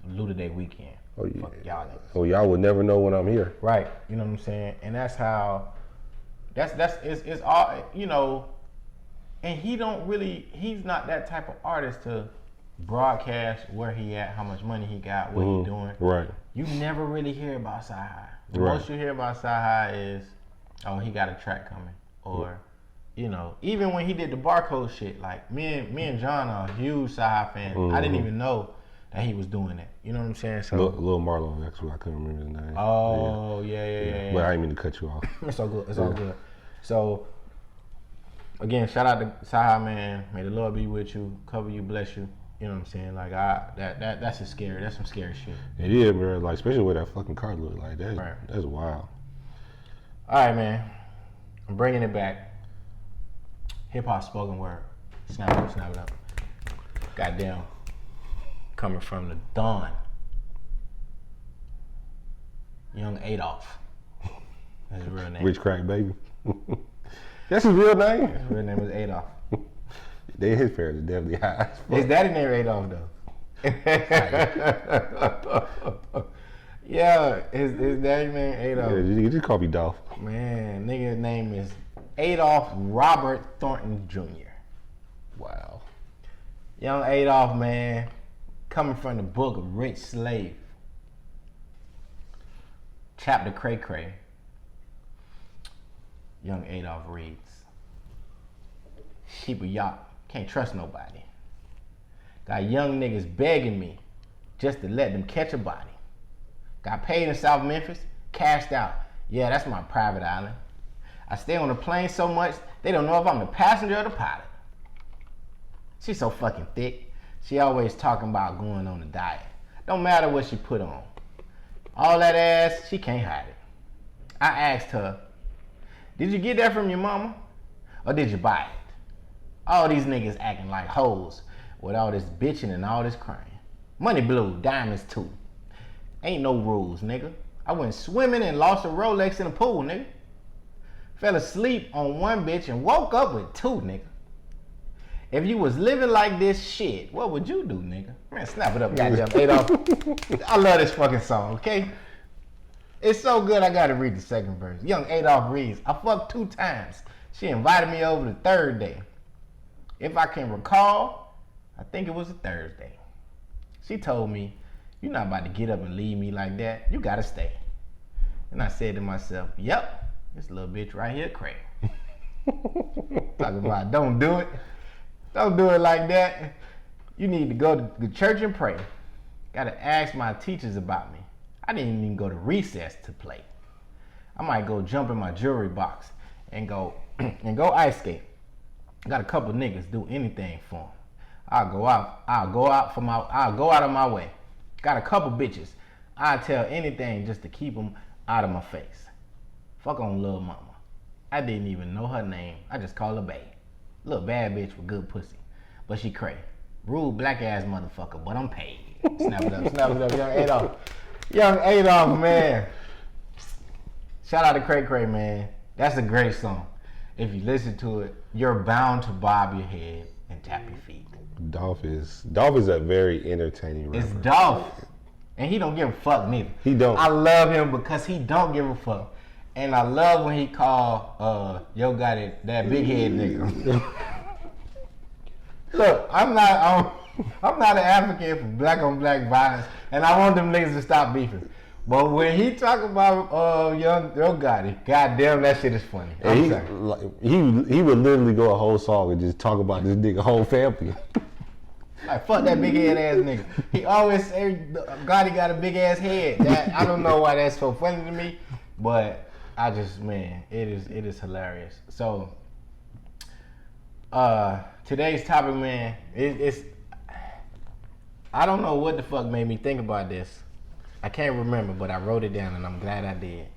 Luda Day weekend.
Oh, yeah.
Fuck y'all niggas.
Oh, y'all would never know when I'm here.
Right. You know what I'm saying? And that's how. It's all, you know. And he's not that type of artist to broadcast where he at, how much money he got, what he doing.
Right.
You never really hear about Sci-Hi. The
Right.
most you hear about Sci-Hi is, oh, he got a track coming, or, you know, even when he did the barcode shit, like me and John are huge Sci-Hi fans. I didn't even know that he was doing that. You know what I'm saying? So
Lil Marlo, actually, I couldn't remember his name.
Oh yeah.
But I didn't mean to cut you off.
It's all good. It's all good. So again, shout out to Sci-Hi, man. May the Lord be with you, cover you, bless you. You know what I'm saying? Like that's a scary. That's some scary shit.
It is, bro. Like, especially with that fucking car look like that.
Right.
That's wild.
All right, man. I'm bringing it back. Hip hop spoken word. Snap it up. Goddamn. Coming from the Don. Young Adolf. That's his real name.
Rich Crack Baby. That's his real name?
His real name is Adolf.
His parents are definitely high.
His daddy named Adolf though. Yeah, his daddy named Adolf.
Yeah, you just call me Dolph.
Man, nigga's name is Adolf Robert Thornton Jr.
Wow.
Young Adolf, man, coming from the book of Rich Slave. Chapter Cray Cray. Young Adolf reads, keep a yacht, can't trust nobody. Got young niggas begging me just to let them catch a body. Got paid in South Memphis, cashed out. Yeah, that's my private island. I stay on the plane so much, they don't know if I'm the passenger or the pilot. She's so fucking thick. She always talking about going on a diet. Don't matter what she put on. All that ass, she can't hide it. I asked her, did you get that from your mama? Or did you buy it? All these niggas acting like hoes with all this bitching and all this crying. Money blue, diamonds too. Ain't no rules, nigga. I went swimming and lost a Rolex in the pool, nigga. Fell asleep on one bitch and woke up with two, nigga. If you was living like this shit, what would you do, nigga? Man, snap it up, goddamn Adolf. I love this fucking song, okay? It's so good I gotta read the second verse. Young Adolf reads, I fucked 2 times. She invited me over the third day. if I can recall, I think it was a Thursday. She told me, "You're not about to get up and leave me like that. You gotta stay." And I said to myself, "Yep, this little bitch right here, crazy." Talking about, don't do it. Don't do it like that. You need to go to the church and pray. Gotta ask my teachers about me. I didn't even go to recess to play. I might go jump in my jewelry box and go ice skate. Got a couple niggas do anything for them. I'll go out of my way. Got a couple bitches. I'll tell anything just to keep them out of my face. Fuck on Lil Mama. I didn't even know her name. I just call her Bae. Little bad bitch with good pussy. But she cray. Rude black ass motherfucker, but I'm paid. Snap it up, young Adolf. Young Adolf, man. Shout out to Cray Cray, man. That's a great song. If you listen to it, you're bound to bob your head and tap your feet.
Dolph is a very entertaining rapper.
It's Dolph. And he don't give a fuck neither.
He don't.
I love him because he don't give a fuck. And I love when he call Yo Got It that big head nigga. Look, I'm not an advocate for black on black violence, and I want them niggas to stop beefing. But when he talk about Yo Got It, goddamn, that shit is funny.
He would literally go a whole song and just talk about this nigga whole family.
Like, fuck that big head ass nigga. He always say Gotti got a big ass head. That, I don't know why that's so funny to me, but I just, man, it is hilarious. So today's topic, man, it's I don't know what the fuck made me think about this. I can't remember, but I wrote it down and I'm glad I did.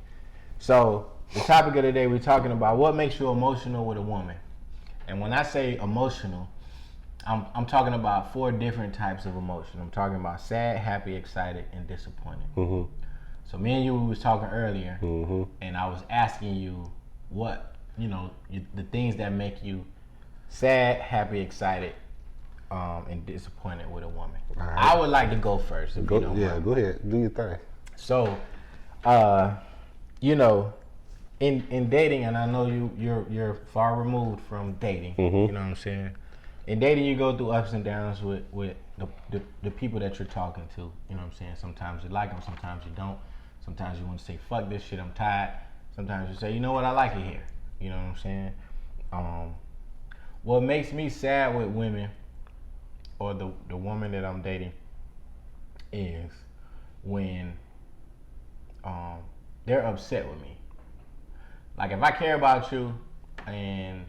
So the topic of the day, we're talking about what makes you emotional with a woman. And when I say emotional, I'm talking about 4 different types of emotion. I'm talking about sad, happy, excited, and disappointed. Mm-hmm. So me and you, we was talking earlier, mm-hmm. and I was asking you what, the things that make you sad, happy, excited, and disappointed with a woman. Right. I would like to go first. If you don't mind.
Go ahead, do your thing.
So, in dating, and I know you're far removed from dating. Mm-hmm. You know what I'm saying? In dating, you go through ups and downs with the people that you're talking to. You know what I'm saying? Sometimes you like them, sometimes you don't. Sometimes you want to say, fuck this shit, I'm tired. Sometimes you say, you know what, I like it here. You know what I'm saying? What makes me sad with women, or the woman that I'm dating, is when they're upset with me. Like, if I care about you and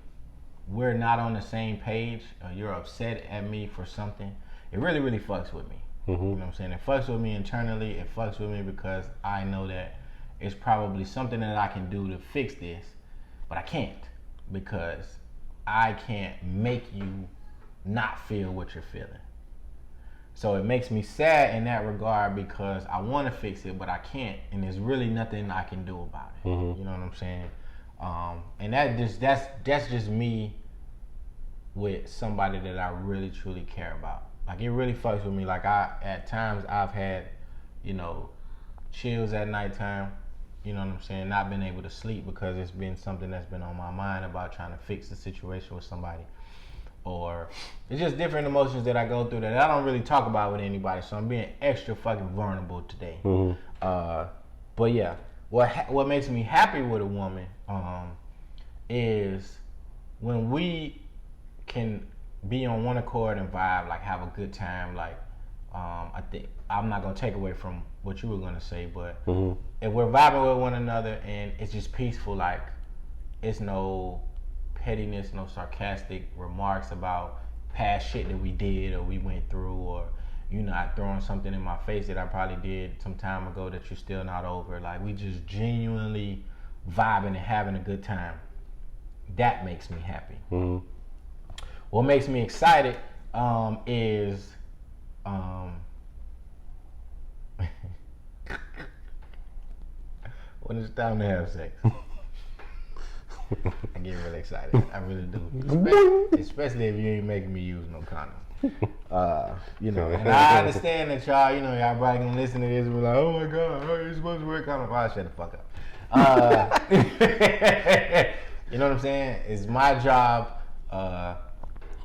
we're not on the same page, or you're upset at me for something, it really, really fucks with me. Mm-hmm. You know what I'm saying? It fucks with me internally. It fucks with me because I know that it's probably something that I can do to fix this, but I can't, because I can't make you not feel what you're feeling. So it makes me sad in that regard, because I want to fix it, but I can't, and there's really nothing I can do about it. Mm-hmm. You know what I'm saying? And that's just me with somebody that I really truly care about. Like, it really fucks with me. Like, at times I've had, chills at nighttime. You know what I'm saying? Not been able to sleep because it's been something that's been on my mind about trying to fix the situation with somebody. Or it's just different emotions that I go through that I don't really talk about with anybody. So I'm being extra fucking vulnerable today. Mm-hmm. But yeah, what makes me happy with a woman is when we can be on one accord and vibe, like have a good time. Like, I think I'm not gonna take away from what you were gonna say, but mm-hmm. if we're vibing with one another and it's just peaceful, like it's no pettiness, no sarcastic remarks about past shit that we did or we went through, or you not throwing something in my face that I probably did some time ago that you're still not over. Like, we just genuinely vibing and having a good time. That makes me happy. Mm-hmm. What makes me excited is when it's time to have sex. I get really excited. I really do. Especially if you ain't making me use no condom. And I understand that y'all, y'all probably gonna listen to this and be like, oh my God, how are you supposed to wear a condom? I'll shut the fuck up. You know what I'm saying? It's my job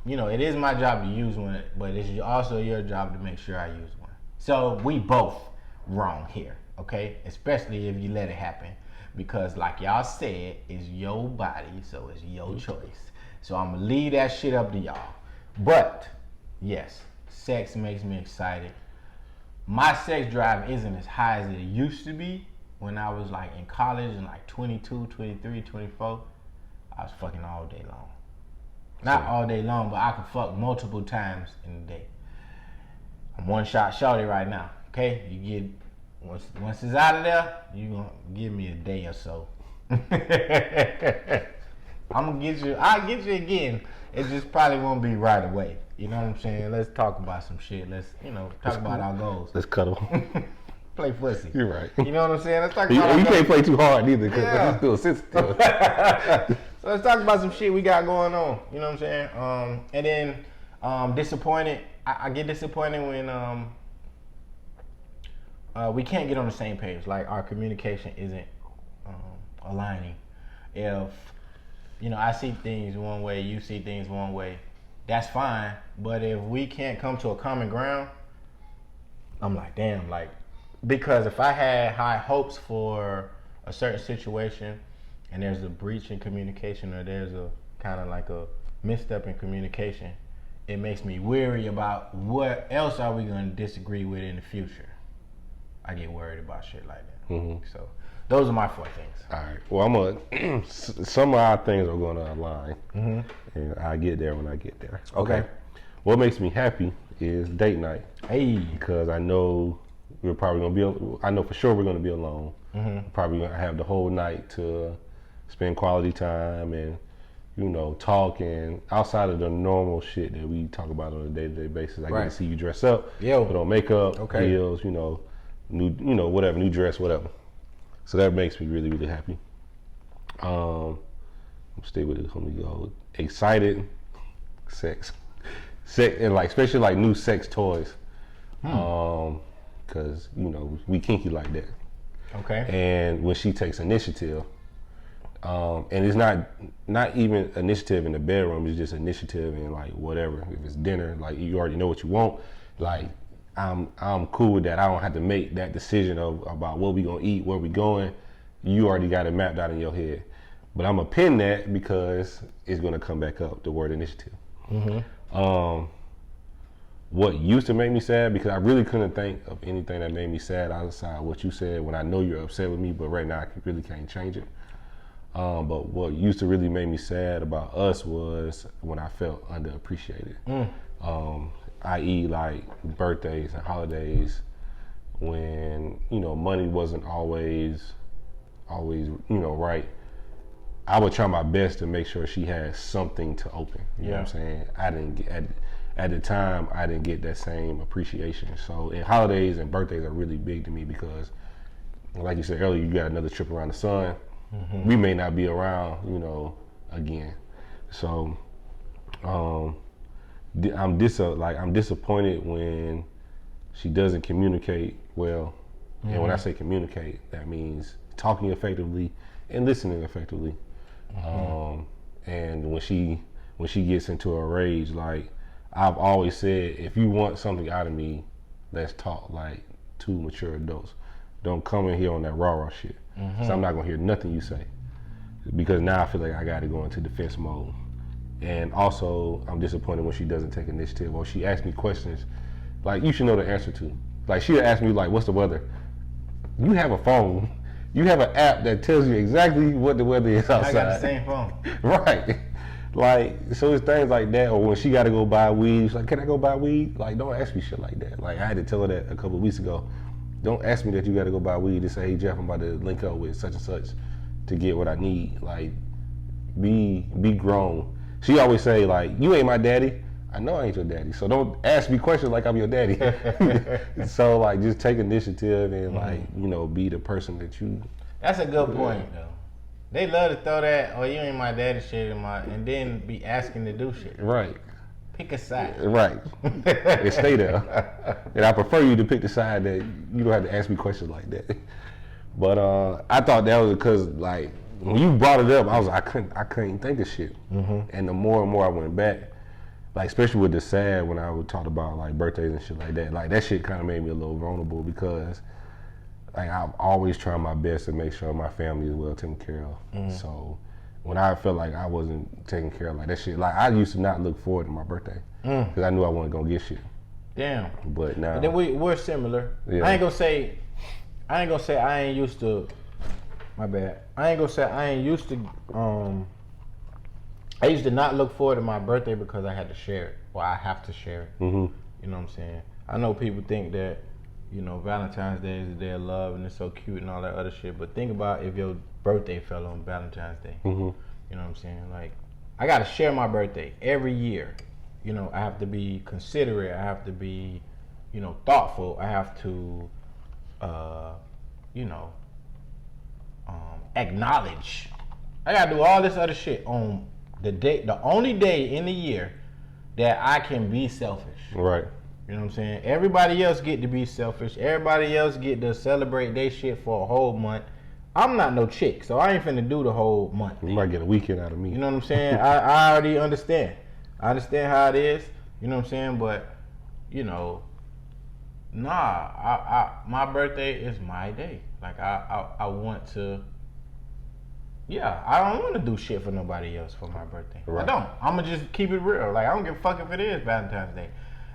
it is my job to use one, but it's also your job to make sure I use one. So we both wrong here, okay? Especially if you let it happen. Because like y'all said, it's your body, so it's your choice. So I'm gonna leave that shit up to y'all. But, yes, sex makes me excited. My sex drive isn't as high as it used to be when I was like in college and like 22, 23, 24. I was fucking all day long. Not all day long, but I could fuck multiple times in a day. I'm one shot shorty right now. Okay, you get once it's out of there, you gonna give me a day or so. I'm gonna get you. I'll get you again. It just probably won't be right away. You know what I'm saying? Let's talk about some shit. Let's talk about our goals.
Let's cuddle.
Play pussy.
You're right.
You know what I'm saying? Let's talk about.
You can't play too hard either because it's still sensitive.
So let's talk about some shit we got going on. You know what I'm saying? And then disappointed. I get disappointed when we can't get on the same page. Like our communication isn't aligning. If I see things one way, you see things one way, that's fine. But if we can't come to a common ground, I'm like, damn, like, because if I had high hopes for a certain situation and there's a breach in communication or there's a kind of like a misstep in communication, it makes me weary about what else are we going to disagree with in the future. I get worried about shit like that. Mm-hmm. So those are my 4 things.
All right. Well, some of our things are going to align, and I get there when I get there. Okay. What makes me happy is date night.
Hey.
Because I know we're probably going to be. I know for sure we're going to be alone. Mm-hmm. Probably going to have the whole night to spend quality time and talking outside of the normal shit that we talk about on a day-to-day basis. I get to see you dress up, put on makeup, heels, new whatever, new dress, whatever. So that makes me really, really happy. Stay with it. Let me go. Excited, sex, and like especially like new sex toys, because we kinky like that. Okay. And when she takes initiative, and it's not even initiative in the bedroom. It's just initiative in like whatever. If it's dinner, like you already know what you want. Like I'm cool with that. I don't have to make that decision about what we gonna eat, where we going. You already got it mapped out in your head. But I'm gonna pin that because it's gonna come back up, the word initiative. Mm-hmm. What used to make me sad, because I really couldn't think of anything that made me sad outside what you said when I know you're upset with me, but right now I really can't change it. But what used to really make me sad about us was when I felt underappreciated. I.e. like birthdays and holidays, when money wasn't always right. I would try my best to make sure she had something to open. You know what I'm saying? I didn't get at the time. I didn't get that same appreciation. So and holidays and birthdays are really big to me because, like you said earlier, you got another trip around the sun. Mm-hmm. We may not be around, again. So, I'm disappointed when she doesn't communicate well. Mm-hmm. And when I say communicate, that means talking effectively and listening effectively. Mm-hmm. And when she gets into a rage, like I've always said, if you want something out of me, let's talk like 2 mature adults. Don't come in here on that rah-rah shit. Mm-hmm. So I'm not gonna hear nothing you say, because now I feel like I gotta go into defense mode. And also, I'm disappointed when she doesn't take initiative or she asks me questions like you should know the answer to. Like she'll ask me like, "What's the weather?" You have a phone. You have an app that tells you exactly what the weather is outside.
I got the same phone.
Right. Like, so it's things like that. Or when she got to go buy weed, she's like, "Can I go buy weed?" Like, don't ask me shit like that. Like, I had to tell her that a couple of weeks ago. Don't ask me that you got to go buy weed to say, "Hey, Jeff, I'm about to link up with such and such to get what I need." Like, be grown. She always say, like, "You ain't my daddy." I know I ain't your daddy, so don't ask me questions like I'm your daddy. So, like, just take initiative and, like, be the person that you...
That's a good point, though. They love to throw that, "Oh, you ain't my daddy" shit and then be asking to do shit.
Right.
Pick a side.
Right. And stay there. And I prefer you to pick the side that you don't have to ask me questions like that. But I thought that was because, like, when you brought it up, I was like, I couldn't think of shit. Mm-hmm. And the more and more I went back, like especially with the sad when I would talk about like birthdays and shit like that shit kind of made me a little vulnerable because like I'm always trying my best to make sure my family is well taken care of. So when I felt like I wasn't taken care of, like that shit, like I used to not look forward to my birthday because I knew I wasn't gonna get shit.
Damn.
But now,
And then we're similar.
Yeah.
I ain't gonna say I ain't used to. My bad. I ain't gonna say I ain't used to. I used to not look forward to my birthday because I had to share it, or I have to share it. You know what I'm saying? I know people think that, you know, Valentine's Day is a day of love and it's so cute and all that other shit. But think about if your birthday fell on Valentine's Day. You know what I'm saying? Like, I gotta share my birthday every year. You know, I have to be considerate. I have to be, you know, thoughtful. I have to, you know, acknowledge. I gotta do all this other shit on the only day in the year that I can be selfish.
right.
You know what I'm saying? Everybody else get to be selfish. Everybody else get to celebrate their shit for a whole month. I'm not no chick, so I ain't finna do the whole month.
You might get a weekend out of me.
You know what I'm saying? I already understand. I understand how it is. You know what I'm saying? But, you know, my birthday is my day. Like, I want to, I don't want to do shit for nobody else for my birthday.
Right.
I don't. I'm going to just keep it real. Like, I don't give a fuck if it is Valentine's Day.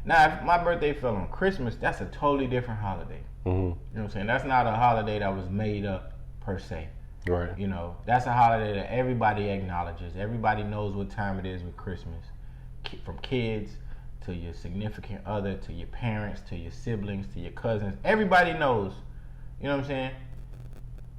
Now, if my birthday fell on Christmas, that's a totally different holiday. You know what I'm saying? That's not a holiday that was made up per se.
Right.
You know, that's a holiday that everybody acknowledges. Everybody knows what time it is with Christmas. From kids to your significant other, to your parents, to your siblings, to your cousins. Everybody knows. You know what I'm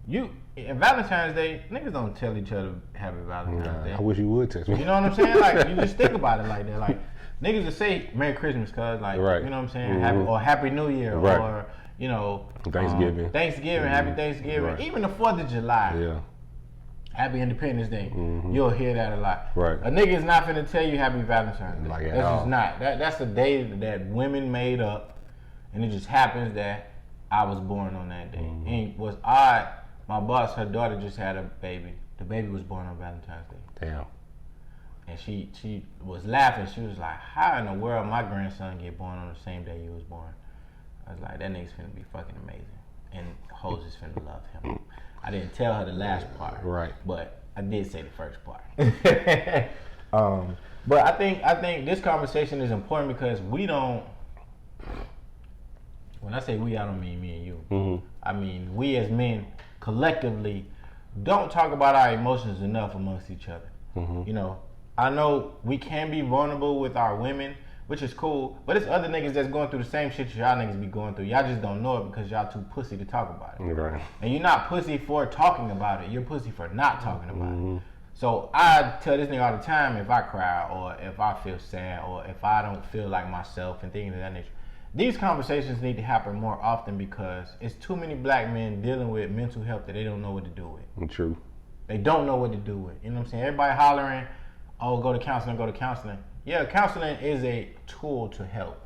saying? And Valentine's Day, niggas don't tell each other Happy Valentine's Day.
I wish you would text me.
You know what I'm saying? Like, you just think about it like that. Like, niggas will say Merry Christmas, cuz, like,
Right.
you know what I'm saying? Happy New Year,
Right.
or, you know,
Thanksgiving.
Happy Thanksgiving.
Right.
Even the 4th of July.
Yeah.
Happy Independence Day. You'll hear that a lot.
Right.
A nigga is not finna tell you Happy Valentine's Day.
Like at
That's
all.
just not. That's a day that women made up, and it just happens that I was born on that day. And what's odd, my boss, her daughter just had a baby. The baby was born on Valentine's Day.
Damn.
And she was laughing. She was like, how in the world my grandson get born on the same day you was born? I was like, that nigga's finna be fucking amazing. And hoes is finna love him. I didn't tell her the last part.
Right.
But I did say the first part. But I think this conversation is important because we don't, when I say we, I don't mean me and you. I mean, we as men collectively don't talk about our emotions enough amongst each other. You know, I know we can be vulnerable with our women, which is cool, but it's other niggas that's going through the same shit y'all niggas be going through. Y'all just don't know it because y'all too pussy to talk about it.
Right.
And you're not pussy for talking about it. You're pussy for not talking about it. So I tell this nigga all the time, if I cry or if I feel sad or if I don't feel like myself and things of that nature, these conversations need to happen more often because it's too many black men dealing with mental health that they don't know what to do with.
True.
They don't know what to do with. You know what I'm saying? Everybody hollering, oh, go to counseling, go to counseling. Yeah, counseling is a tool to help.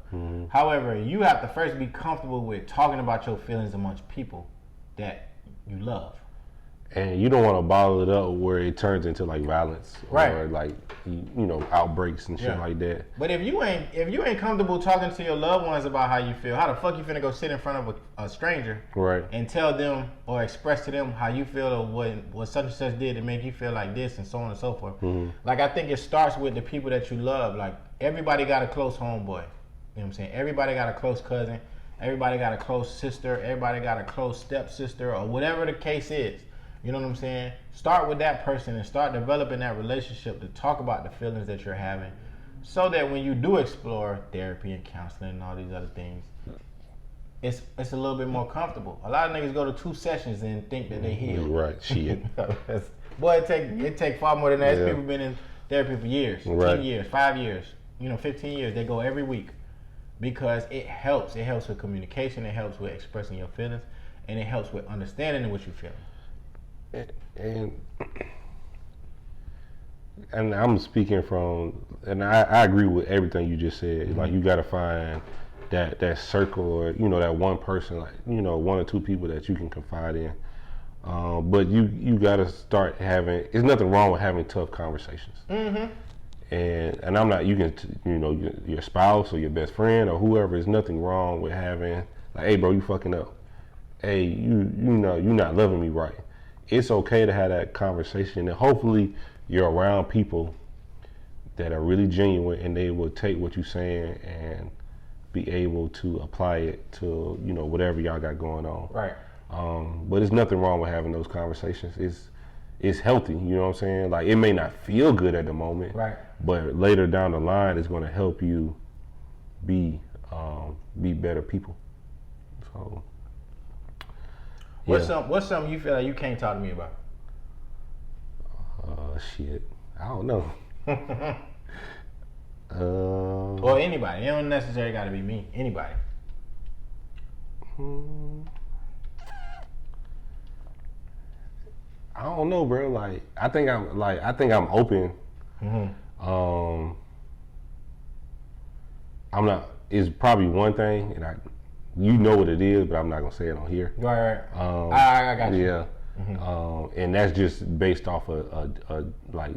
However, you have to first be comfortable with talking about your feelings amongst people that you love.
And you don't want to bottle it up where it turns into like violence or like you know outbreaks and shit like that.
But if you ain't comfortable talking to your loved ones about how you feel, how the fuck you finna go sit in front of a stranger and tell them or express to them how you feel or what such and such did to make you feel like this and so on and so forth. Like I think it starts with the people that you love. Like everybody got a close homeboy. You know what I'm saying? Everybody got a close cousin. Everybody got a close sister. Everybody got a close stepsister or whatever the case is. You know what I'm saying? Start with that person and start developing that relationship to talk about the feelings that you're having so that when you do explore therapy and counseling and all these other things, it's a little bit more comfortable. A lot of niggas go to 2 sessions and think that they healed.
Right, shit.
Boy, it take far more than that. There's people been in therapy for years, 10 years, 5 years, 15 years. They go every week because it helps. It helps with communication. It helps with expressing your feelings. And it helps with understanding what you're feeling.
And I'm speaking from, and I agree with everything you just said. Like you got to find that circle or that one person, like 1 or 2 people that you can confide in. But you got to start having. There's nothing wrong with having tough conversations. And I'm not, you can, your spouse or your best friend or whoever, is nothing wrong with having, like, hey, bro, you fucking up. Hey, you know, you're not loving me right. It's okay to have that conversation, and hopefully you're around people that are really genuine and they will take what you're saying and be able to apply it to, whatever y'all got going on.
Right.
But there's nothing wrong with having those conversations. It's healthy, you know what I'm saying? Like, it may not feel good at the moment,
Right.
but later down the line, it's going to help you be better people. So,
What's something you feel like you can't talk to me about?
Shit, I don't know.
Or anybody. It don't necessarily got to be me. Anybody.
I don't know, bro. Like, I think I'm open. I'm not. It's probably one thing, and you know what it is, but I'm not gonna say it on here.
Right. I got you.
Yeah. And that's just based off a like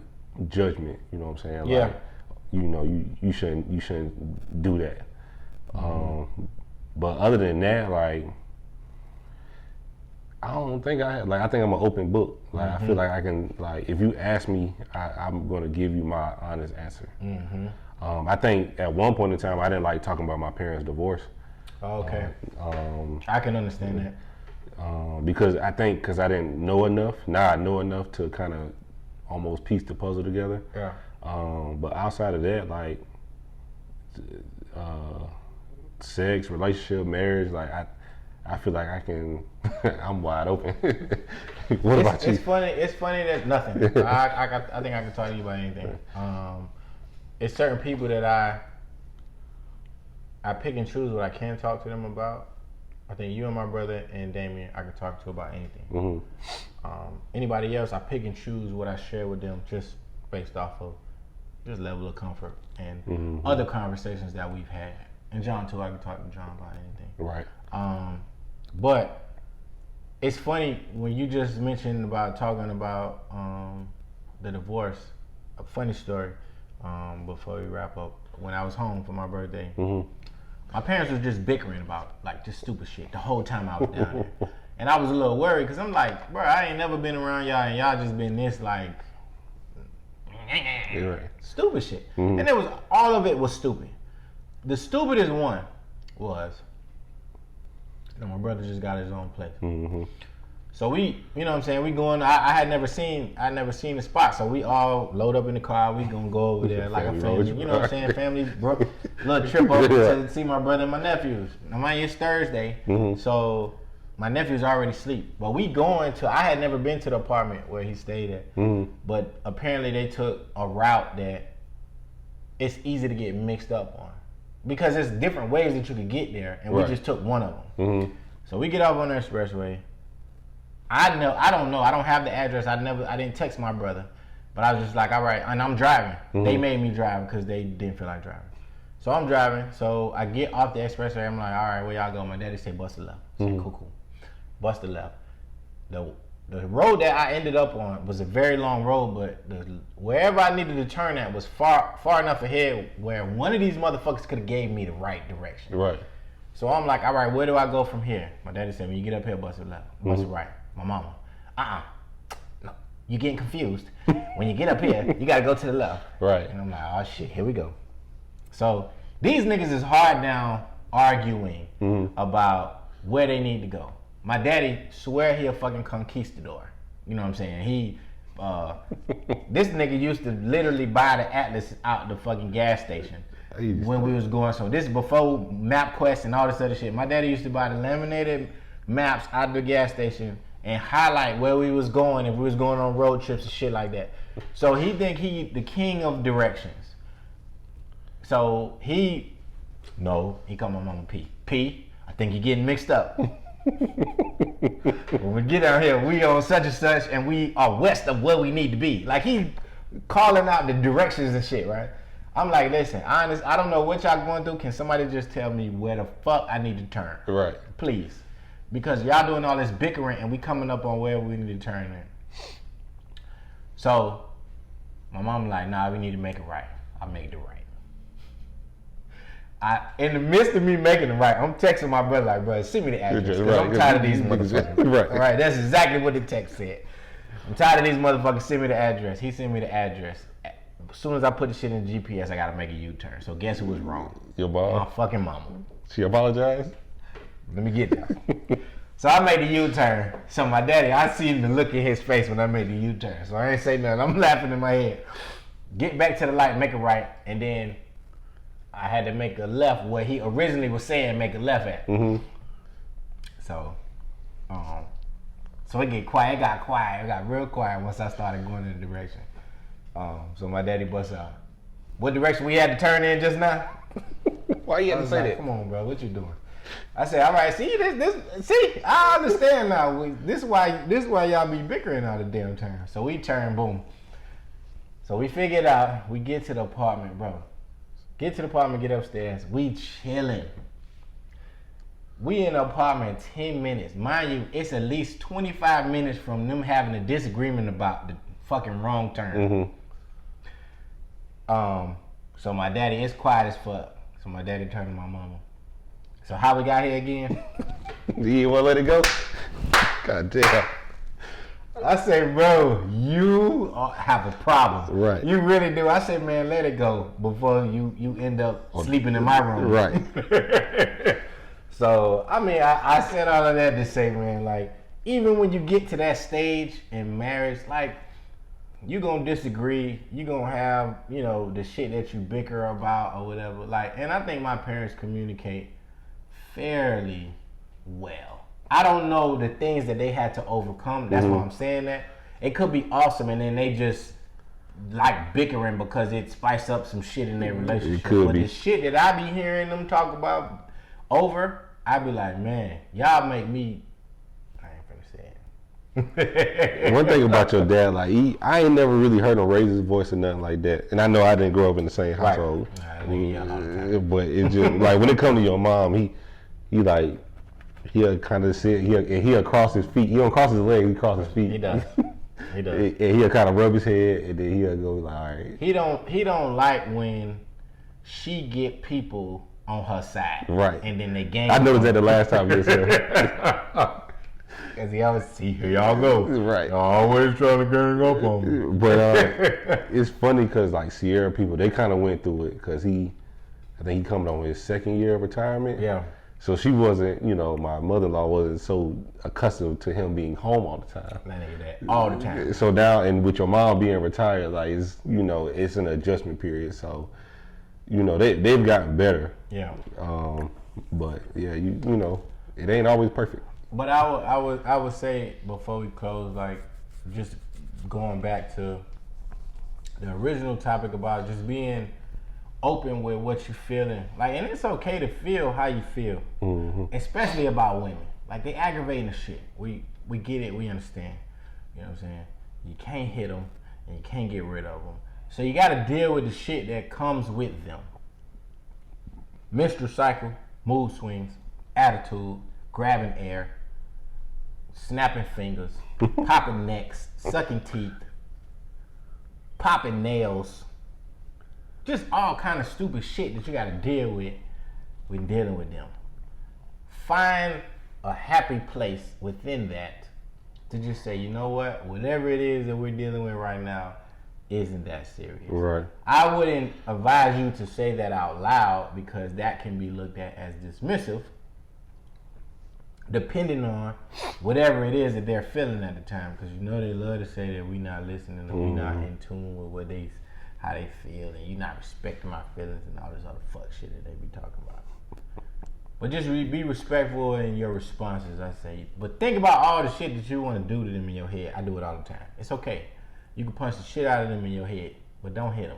judgment. You know what I'm saying?
Yeah.
Like, you shouldn't do that. But other than that, like, I don't think I think I'm an open book. Like, I feel like I can, like, if you ask me, I'm gonna give you my honest answer. I think at one point in time I didn't like talking about my parents' divorce.
Okay. I can understand that.
Because I didn't know enough. Now I know enough to kind of almost piece the puzzle together.
Yeah.
But outside of that, like, sex, relationship, marriage, like, I feel like I can. I'm wide open. What about you?
It's funny that nothing. I think I can talk to you about anything. It's certain people that I pick and choose what I can talk to them about. I think you and my brother and Damien, I can talk to about anything. Anybody else, I pick and choose what I share with them just based off of just level of comfort and other conversations that we've had. And John too, I can talk to John about anything.
Right.
But it's funny when you just mentioned about talking about the divorce. A funny story before we wrap up. When I was home for my birthday, my parents was just bickering about, like, just stupid shit the whole time I was down there. And I was a little worried because I'm like, bro, I ain't never been around y'all and y'all just been this, like, stupid shit. And it was, all of it was stupid. The stupidest one was, my brother just got his own place. So we, you know what I'm saying, we going, I had never seen the spot, so we all load up in the car, we gonna go over there like a family, you know what I'm saying, family, little trip over to see my brother and my nephews. Now, mind you, it's Thursday, so my nephew's already asleep, but we going to, I had never been to the apartment where he stayed at, but apparently they took a route that it's easy to get mixed up on, because there's different ways that you could get there, and we just took one of them. So we get off on the expressway. I don't know. I don't have the address. I didn't text my brother, but I was just like, all right, and I'm driving. They made me drive because they didn't feel like driving. So I'm driving. So I get off the expressway. I'm like, all right, where y'all go? My daddy said, bust the left. I said, cool. Bust the left. The road that I ended up on was a very long road, but wherever I needed to turn at was far enough ahead where one of these motherfuckers could have gave me the right direction.
Right.
So I'm like, all right, where do I go from here? My daddy said, when you get up here, bust the left, bust it right. My mama, no, you getting confused. When you get up here, you gotta go to the left.
Right.
And I'm like, oh shit, here we go. So these niggas is hard down arguing about where they need to go. My daddy swear he a fucking conquistador. You know what I'm saying? He, this nigga used to literally buy the Atlas out the fucking gas station when we was going. So this is before MapQuest and all this other shit. My daddy used to buy the laminated maps out of the gas station and highlight where we was going if we was going on road trips and shit like that. So he think he the king of directions. So he called my mama P. P, I think you're getting mixed up. When we get out here, we on such and such and we are west of where we need to be. Like, he calling out the directions and shit, right? I'm like, listen, honest, I don't know what y'all going through. Can somebody just tell me where the fuck I need to turn?
Right.
Please. Because y'all doing all this bickering and we coming up on where we need to turn in. So my mom like, nah, we need to make it right. I made the right. In the midst of me making the right, I'm texting my brother like, bro, send me the address. Right, I'm tired of these motherfuckers.
Right.
All right, that's exactly what the text said. I'm tired of these motherfuckers. Send me the address. He sent me the address. As soon as I put the shit in the GPS, I gotta make a U-turn. So guess who was wrong?
Your mom?
My fucking mama.
She apologized?
Let me get there. So I made the U-turn. So my daddy, I seen the look in his face when I made the U-turn. So I ain't say nothing. I'm laughing in my head. Get back to the light, make a right, and then I had to make a left where he originally was saying make a left at.
Mm-hmm.
So it get quiet. It got quiet. It got real quiet once I started going in the direction. So my daddy busts out. What direction we had to turn in just now?
Why you had to say that?
Come on, bro. What you doing? I said, all right. See this. See, I understand now. This is why y'all be bickering all the damn time. So we turn, boom. So we figure it out. We get to the apartment, bro. Get to the apartment. Get upstairs. We chilling. We in the apartment 10 minutes. Mind you, it's at least 25 minutes from them having a disagreement about the fucking wrong turn.
Mm-hmm.
So my daddy, it's quiet as fuck. So my daddy turned to my mama. So how we got here again?
You want to let it go? God damn.
I say, bro, you have a problem.
Right.
You really do. I say, man, let it go before you end up sleeping in my room.
Right.
So, I mean, I said all of that to say, man, like, even when you get to that stage in marriage, like, you gonna disagree. You gonna have, the shit that you bicker about or whatever. Like, and I think my parents communicate fairly well. I don't know the things that they had to overcome. That's why I'm saying that. It could be awesome, and then they just like bickering because it spiced up some shit in their relationship.
It could
but
be.
the shit that I be hearing them talk about over, I be like, man, y'all make me. I ain't finna say it.
One thing about your dad, like I ain't never really heard him raise his voice or nothing like that. And I know I didn't grow up in the same household.
Right.
But it just like when it comes to your mom, he'll kind of sit, he'll cross his feet. He don't cross his legs, he cross his feet.
He does. He does.
And he'll kind of rub his head, and then he'll go like, all right.
He don't like when she get people on her side.
Right.
And then they gang.
I noticed that the last time you said.
Because he always see, here y'all go.
Right.
Y'all always trying to gang up on me.
But it's funny because like Sierra people, they kind of went through it because I think he coming on his second year of retirement.
Yeah.
So she wasn't, my mother-in-law wasn't so accustomed to him being home all the time.
That nigga that all the time.
So now, and with your mom being retired, like it's, it's an adjustment period. So, they've gotten better.
Yeah.
But yeah, it ain't always perfect.
But I would say before we close, like just going back to the original topic about just being open with what you're feeling. Like, and it's okay to feel how you feel, especially about women. Like, they aggravating the shit. We get it. We understand. You know what I'm saying? You can't hit them and you can't get rid of them. So you got to deal with the shit that comes with them. Menstrual cycle, mood swings, attitude, grabbing air, snapping fingers, popping necks, sucking teeth, popping nails. Just all kind of stupid shit that you got to deal with when dealing with them. Find a happy place within that to just say, you know what? Whatever it is that we're dealing with right now isn't that serious.
Right.
I wouldn't advise you to say that out loud because that can be looked at as dismissive, depending on whatever it is that they're feeling at the time. Because they love to say that we're not listening or we're not in tune with how they feel, and you're not respecting my feelings and all this other fuck shit that they be talking about. But just be respectful in your responses, I say. But think about all the shit that you want to do to them in your head. I do it all the time. It's okay. You can punch the shit out of them in your head, but don't hit them.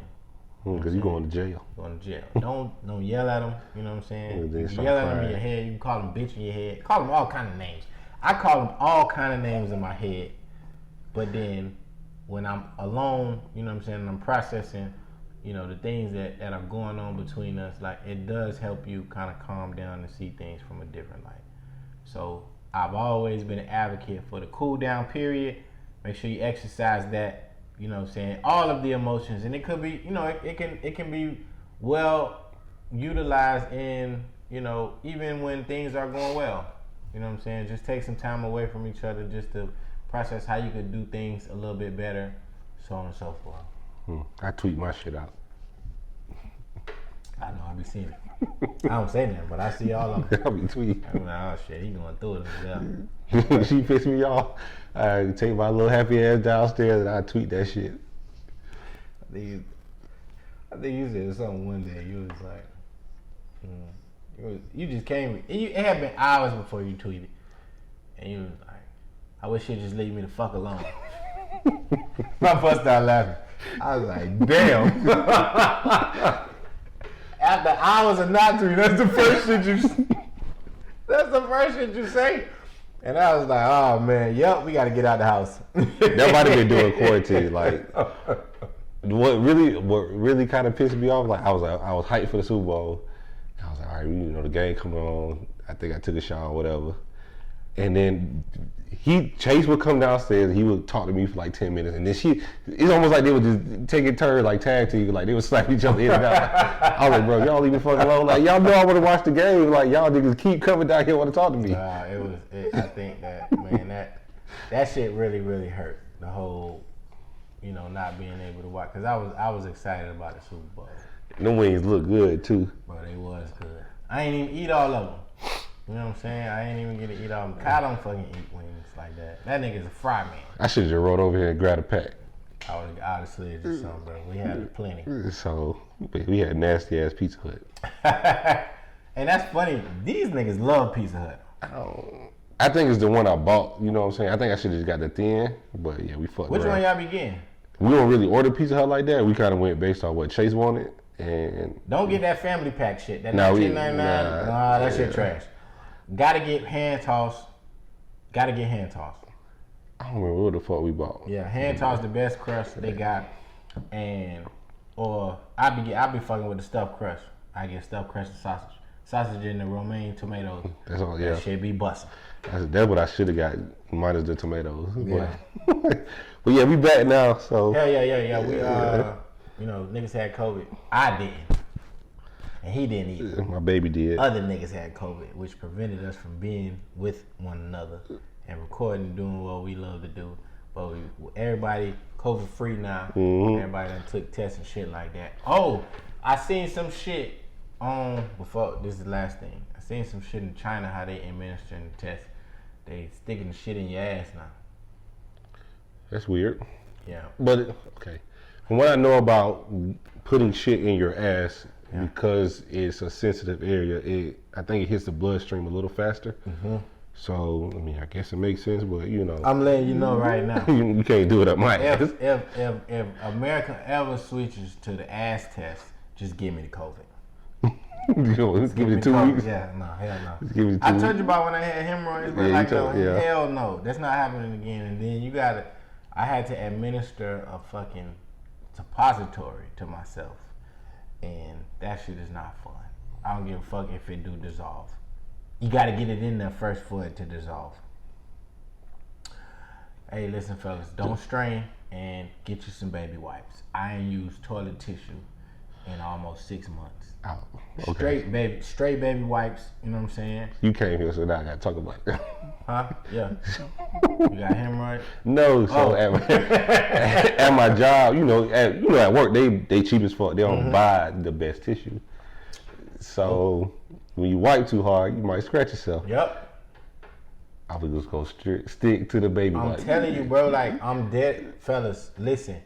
Because you're going to jail.
Going to jail. Don't yell at them. You know what I'm saying?
Yeah,
You can yell at them in your head. You can call them bitch in your head. Call them all kind of names. I call them all kind of names in my head. But then when I'm alone, you know what I'm saying, and I'm processing, the things that are going on between us, like, it does help you kind of calm down and see things from a different light. So I've always been an advocate for the cool down period. Make sure you exercise that you know what I'm saying, all of the emotions, and it could be, you know, it can be well utilized in, you know, even when things are going well. You know what I'm saying? Just take some time away from each other just to process how you could do things a little bit better, so on and so forth.
I tweet my shit out.
I know, I be seeing it. I don't say nothing, but I see all of them.
I be tweeting.
I'm like, oh shit, he going through it. Yeah.
She pissed me off. I take my little happy ass downstairs and I tweet that shit.
I think you said something one day. You was like, you just came. It had been hours before you tweeted, and you was like, I wish you'd just leave me the fuck alone. My first started laughing. I was like, damn. After hours of not tweeting, that's the first shit you say. And I was like, oh man, yep, we gotta get out the house.
That might have been during quarantine. Like, what really kind of pissed me off, like I was hyped for the Super Bowl. I was like, all right, you know, the game coming on. I think I took a shower or whatever. And then Chase would come downstairs and he would talk to me for like 10 minutes. And then it's almost like they would just take a turn, like tag team, like they would slap each other in and out. I was like, bro, y'all leave me fucking alone. Like, y'all know I want to watch the game. Like, y'all niggas keep coming down here want to talk to me.
I think that, man, that shit really, really hurt. The whole, you know, not being able to watch. Because I was excited about the Super Bowl.
Them wings look good, too.
Bro, they was good. I ain't even eat all of them. You know what I'm saying? I ain't even get to eat all of them. Kyle don't fucking eat wings like that. That nigga's a fry man.
I should have just rode over here and grabbed a pack.
I would have slid you something, bro. We had plenty.
So, we had nasty ass Pizza Hut.
And that's funny. These niggas love Pizza Hut.
I think it's the one I bought. You know what I'm saying? I think I should have just got the thin. But yeah, we fucked
Which
around.
one y'all be getting?
We don't really order Pizza Hut like that. We kind of went based on what Chase wanted. And
don't get that family pack shit. That
nah,
$19.99. Nah, that shit trash. Gotta get hand tossed. I don't
remember what the fuck we bought.
Yeah, hand toss the best crust they got, or I be fucking with the stuffed crust. I get stuffed crust and sausage in the romaine tomatoes.
That's all. Yeah,
that shit be busting.
That's what I should have got, minus the tomatoes.
Yeah.
But yeah, we back now. So
yeah. We you know, niggas had COVID. I didn't. And he didn't either.
My baby did.
Other niggas had COVID, which prevented us from being with one another and recording and doing what we love to do. But everybody COVID free now. Mm-hmm. Everybody done took tests and shit like that. Oh, I seen some shit before, this is the last thing. I seen some shit in China, how they administering the test. They sticking the shit in your ass now.
That's weird.
Yeah.
But, okay. From what I know about putting shit in your ass, because it's a sensitive area, I think it hits the bloodstream a little faster. Mm-hmm. So, I mean, I guess it makes sense, but you know. I'm
letting you know right now.
You can't do it up my ass.
If America ever switches to the ass test, just give me the COVID.
Just give me 2 weeks?
Yeah, no, hell no.
Just give me 2
I
weeks.
told you about when I had hemorrhoids, but hell no. That's not happening again. And then I had to administer a fucking suppository to myself. And that shit is not fun. I don't give a fuck if it do dissolve. You gotta get it in there first for it to dissolve. Hey, listen, fellas, don't strain and get you some baby wipes. I ain't used toilet tissue in almost 6 months.
Oh, okay.
Straight baby wipes. You know what I'm saying?
You came here, so now I gotta talk about that.
Huh? Yeah. You got hemorrhoid?
No. So at my job, at work, they cheap as fuck. They don't buy the best tissue. So when you wipe too hard, you might scratch yourself.
Yep.
I would just go stick to the baby wipe.
I'm telling you, bro. Like, I'm dead, fellas. Listen,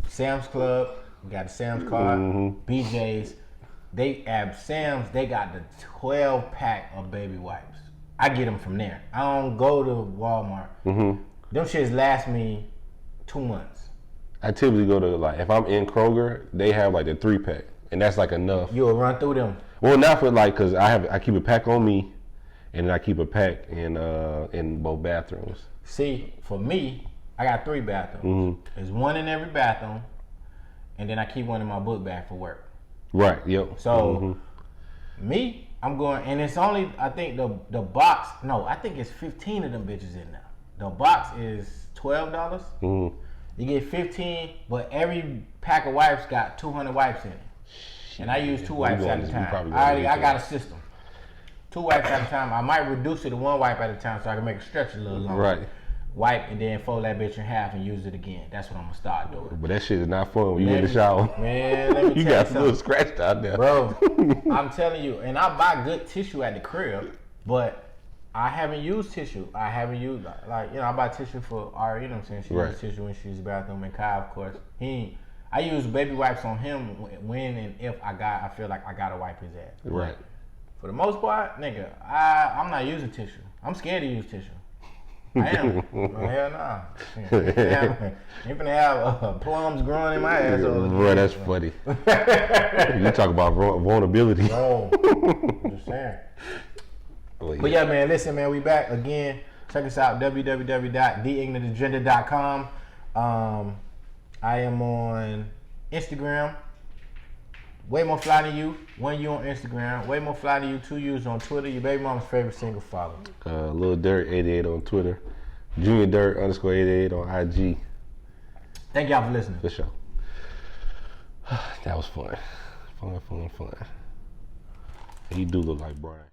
Sam's Club, we got the Sam's card. BJ's, they got the 12-pack of baby wipes. I get them from there. I don't go to Walmart. Them shits last me 2 months.
I typically go to, like, if I'm in Kroger, they have like the 3-pack, and that's like enough.
You'll run through them.
Well, not for like, cause I keep a pack on me, and then I keep a pack in both bathrooms.
See, for me, I got 3 bathrooms. There's one in every bathroom, and then I keep one in my book bag for work.
Right. Yep.
So me, I'm going, and it's only, I think the box. No, I think it's 15 of them bitches in there. The box is $12, You get 15, but every pack of wipes got 200 wipes in it. And I use 2 wipes at a time. I got a system. 2 wipes at a time. I might reduce it to 1 wipe at a time so I can make it stretch a little longer.
Right.
Wipe and then fold that bitch in half and use it again. That's what I'm gonna start doing.
But that shit is not fun when you in the shower.
Man, let me
You
tell
got some little scratched out there.
Bro, I'm telling you, and I buy good tissue at the crib, but I haven't used tissue. I haven't used, like, I buy tissue for Ari, you know what I'm saying? She uses tissue when she uses the bathroom, and Kai, of course. I use baby wipes on him when and if I feel like I gotta wipe his ass.
Right.
For the most part, nigga, I'm not using tissue. I'm scared to use tissue. I am. Oh, hell nah. You finna have plums growing in my ass.
Bro, that's funny. You talk about vulnerability.
Bro, I'm just saying. But yeah, man, listen, man, we back again. Check us out, www.theignantagenda.com. I am on Instagram. Way more fly than you. 1 U on Instagram. Way more fly than you. 2 U's on Twitter. Your baby mama's favorite single follow.
Lil Dirt 88 on Twitter. Junior Dirt _88 on IG.
Thank y'all for listening.
For sure. That was fun. Fun. And you do look like Brian.